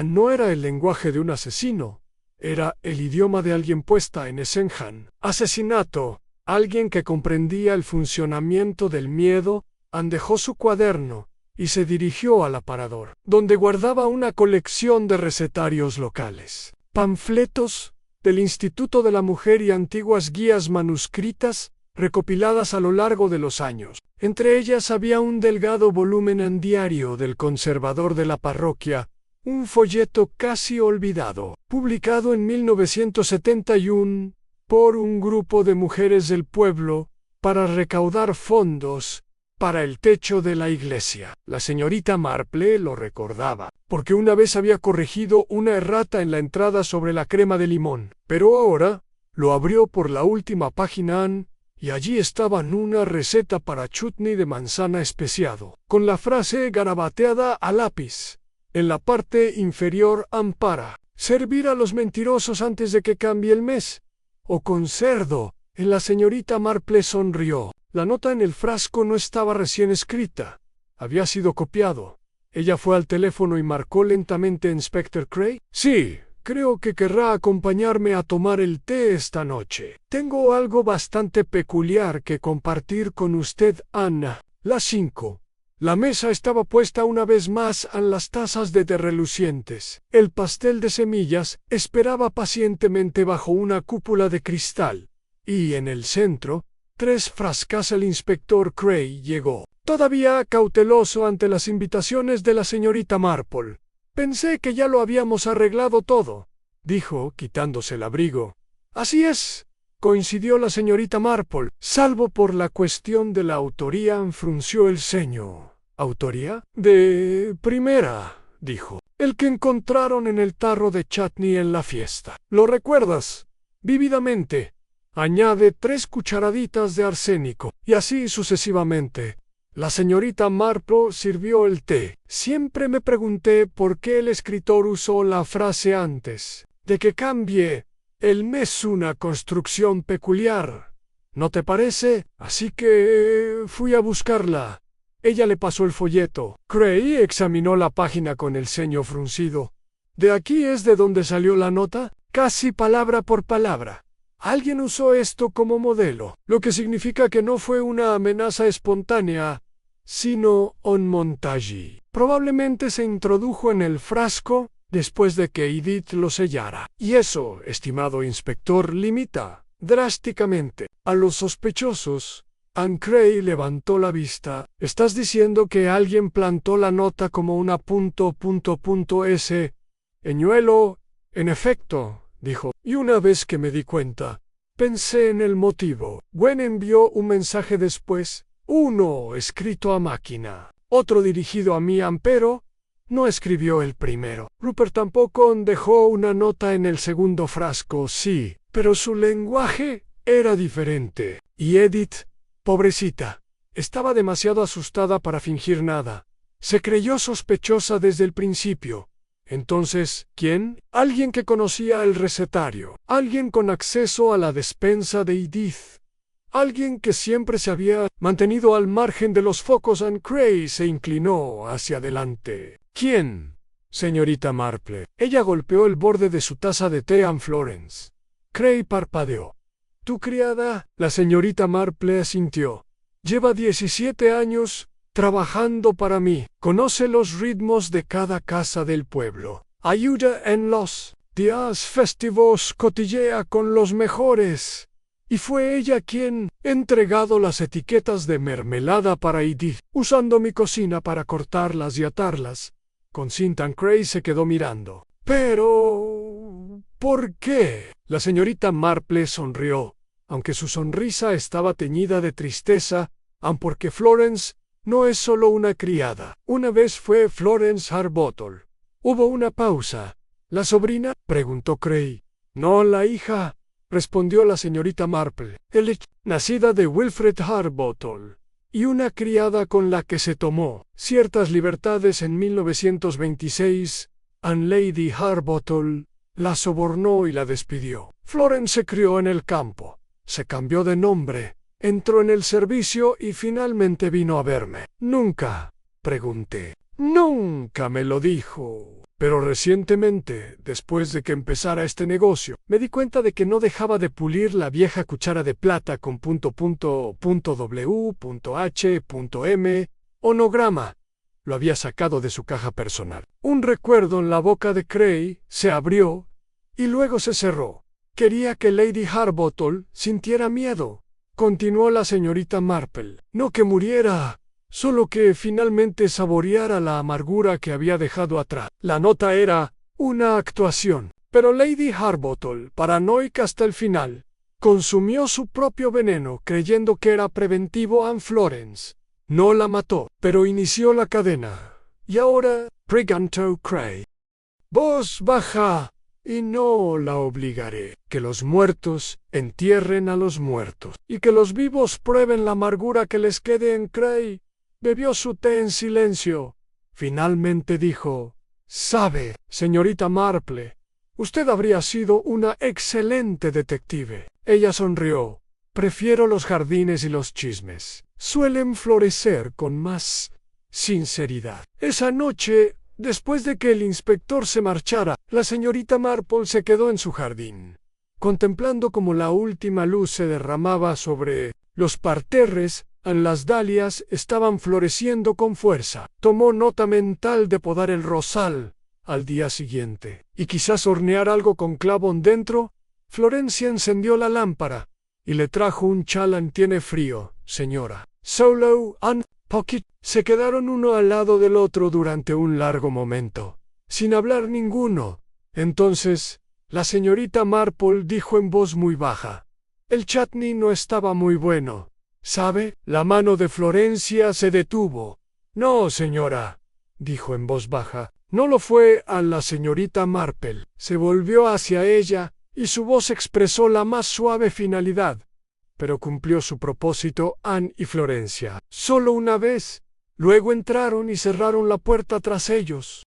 no era el lenguaje de un asesino, era el idioma de alguien puesta en escena. Asesinato. Alguien que comprendía el funcionamiento del miedo. Dejó su cuaderno y se dirigió al aparador, donde guardaba una colección de recetarios locales, panfletos del Instituto de la Mujer y antiguas guías manuscritas recopiladas a lo largo de los años. Entre ellas había un delgado volumen en diario del conservador de la parroquia, un folleto casi olvidado, publicado en 1971 por un grupo de mujeres del pueblo para recaudar fondos para el techo de la iglesia. La señorita Marple lo recordaba, porque una vez había corregido una errata en la entrada sobre la crema de limón, pero ahora lo abrió por la última página y allí estaba una receta para chutney de manzana especiado, con la frase garabateada a lápiz en la parte inferior: para servir a los mentirosos antes de que cambie el mes, o con cerdo. La señorita Marple sonrió. La nota en el frasco no estaba recién escrita, había sido copiado. Ella fue al teléfono y marcó lentamente: ¿Inspector Cray? Sí, creo que querrá acompañarme a tomar el té esta noche. Tengo algo bastante peculiar que compartir con usted, Anna. Las 5. La mesa estaba puesta una vez más en las tazas de té relucientes. El pastel de semillas esperaba pacientemente bajo una cúpula de cristal, y en el centro, 3 frascas. El inspector Cray llegó, todavía cauteloso ante las invitaciones de la señorita Marple. Pensé que ya lo habíamos arreglado todo, dijo, quitándose el abrigo. Así es, coincidió la señorita Marple. Salvo por la cuestión de la autoría, frunció el ceño. ¿Autoría? De primera, dijo. El que encontraron en el tarro de chutney en la fiesta. ¿Lo recuerdas? Vívidamente. Añade 3 cucharaditas de arsénico, y así sucesivamente. La señorita Marple sirvió el té. Siempre me pregunté por qué el escritor usó la frase antes de que cambie. El mes una construcción peculiar. ¿No te parece? Así que fui a buscarla. Ella le pasó el folleto. Cray examinó la página con el ceño fruncido. ¿De aquí es de donde salió la nota? Casi palabra por palabra. Alguien usó esto como modelo, lo que significa que no fue una amenaza espontánea, sino un montaje. Probablemente se introdujo en el frasco después de que Edith lo sellara. Y eso, estimado inspector, limita drásticamente a los sospechosos. Anne Cray levantó la vista. ¿Estás diciendo que alguien plantó la nota como una ese señuelo? En efecto, dijo, y una vez que me di cuenta, pensé en el motivo. Gwen envió un mensaje después, uno escrito a máquina, otro dirigido a mí, pero no escribió el primero. Rupert tampoco dejó una nota en el segundo frasco, sí, pero su lenguaje era diferente. Y Edith, pobrecita, estaba demasiado asustada para fingir nada. Se creyó sospechosa desde el principio. Entonces, ¿quién? Alguien que conocía el recetario, alguien con acceso a la despensa de Edith, alguien que siempre se había mantenido al margen de los focos. Anne Cray se inclinó hacia adelante. ¿Quién? Señorita Marple. Ella golpeó el borde de su taza de té a Florence. Cray parpadeó. ¿Tu criada? La señorita Marple asintió. Lleva 17 años trabajando para mí. Conoce los ritmos de cada casa del pueblo. Ayuda en los días festivos, cotillea con los mejores. Y fue ella quien entregado las etiquetas de mermelada para Edith, usando mi cocina para cortarlas y atarlas. Con cinta. Anne Cray se quedó mirando. Pero ¿por qué? La señorita Marple sonrió, aunque su sonrisa estaba teñida de tristeza, aun porque Florence no es solo una criada. Una vez fue Florence Harbottle. Hubo una pausa. ¿La sobrina? Preguntó Cray. No, la hija, respondió la señorita Marple. Nacida de Wilfred Harbottle, y una criada con la que se tomó ciertas libertades en 1926. And Lady Harbottle la sobornó y la despidió. Florence se crió en el campo, se cambió de nombre, entró en el servicio y finalmente vino a verme. ¿Nunca? Pregunté. Nunca me lo dijo. Pero recientemente, después de que empezara este negocio, me di cuenta de que no dejaba de pulir la vieja cuchara de plata con .w.h.m, onograma. Lo había sacado de su caja personal. Un recuerdo en la boca de Cray se abrió y luego se cerró. Quería que Lady Harbottle sintiera miedo, continuó la señorita Marple. No que muriera, solo que finalmente saboreara la amargura que había dejado atrás. La nota era una actuación, pero Lady Harbottle, paranoica hasta el final, consumió su propio veneno creyendo que era preventivo. Anne Florence no la mató, pero inició la cadena. Y ahora, preguntó Cray. Voz baja, y no la obligaré. Que los muertos entierren a los muertos, y que los vivos prueben la amargura que les quede. En Cray bebió su té en silencio. Finalmente dijo, «Sabe, señorita Marple, usted habría sido una excelente detective». Ella sonrió. «Prefiero los jardines y los chismes. Suelen florecer con más sinceridad». Esa noche, después de que el inspector se marchara, la señorita Marple se quedó en su jardín, contemplando cómo la última luz se derramaba sobre los parterres. Las dalias estaban floreciendo con fuerza. Tomó nota mental de podar el rosal al día siguiente, y quizás hornear algo con clavo dentro. Florencia encendió la lámpara y le trajo un chalán. «Tiene frío, señora». Solo and Pocket se quedaron uno al lado del otro durante un largo momento, sin hablar ninguno. Entonces, la señorita Marple dijo en voz muy baja, El chutney no estaba muy bueno. ¿Sabe? La mano de Florencia se detuvo. No, señora, dijo en voz baja. No lo fue a la señorita Marple. Se volvió hacia ella y su voz expresó la más suave finalidad. Pero cumplió su propósito Anne y Florencia. Solo una vez. Luego entraron y cerraron la puerta tras ellos.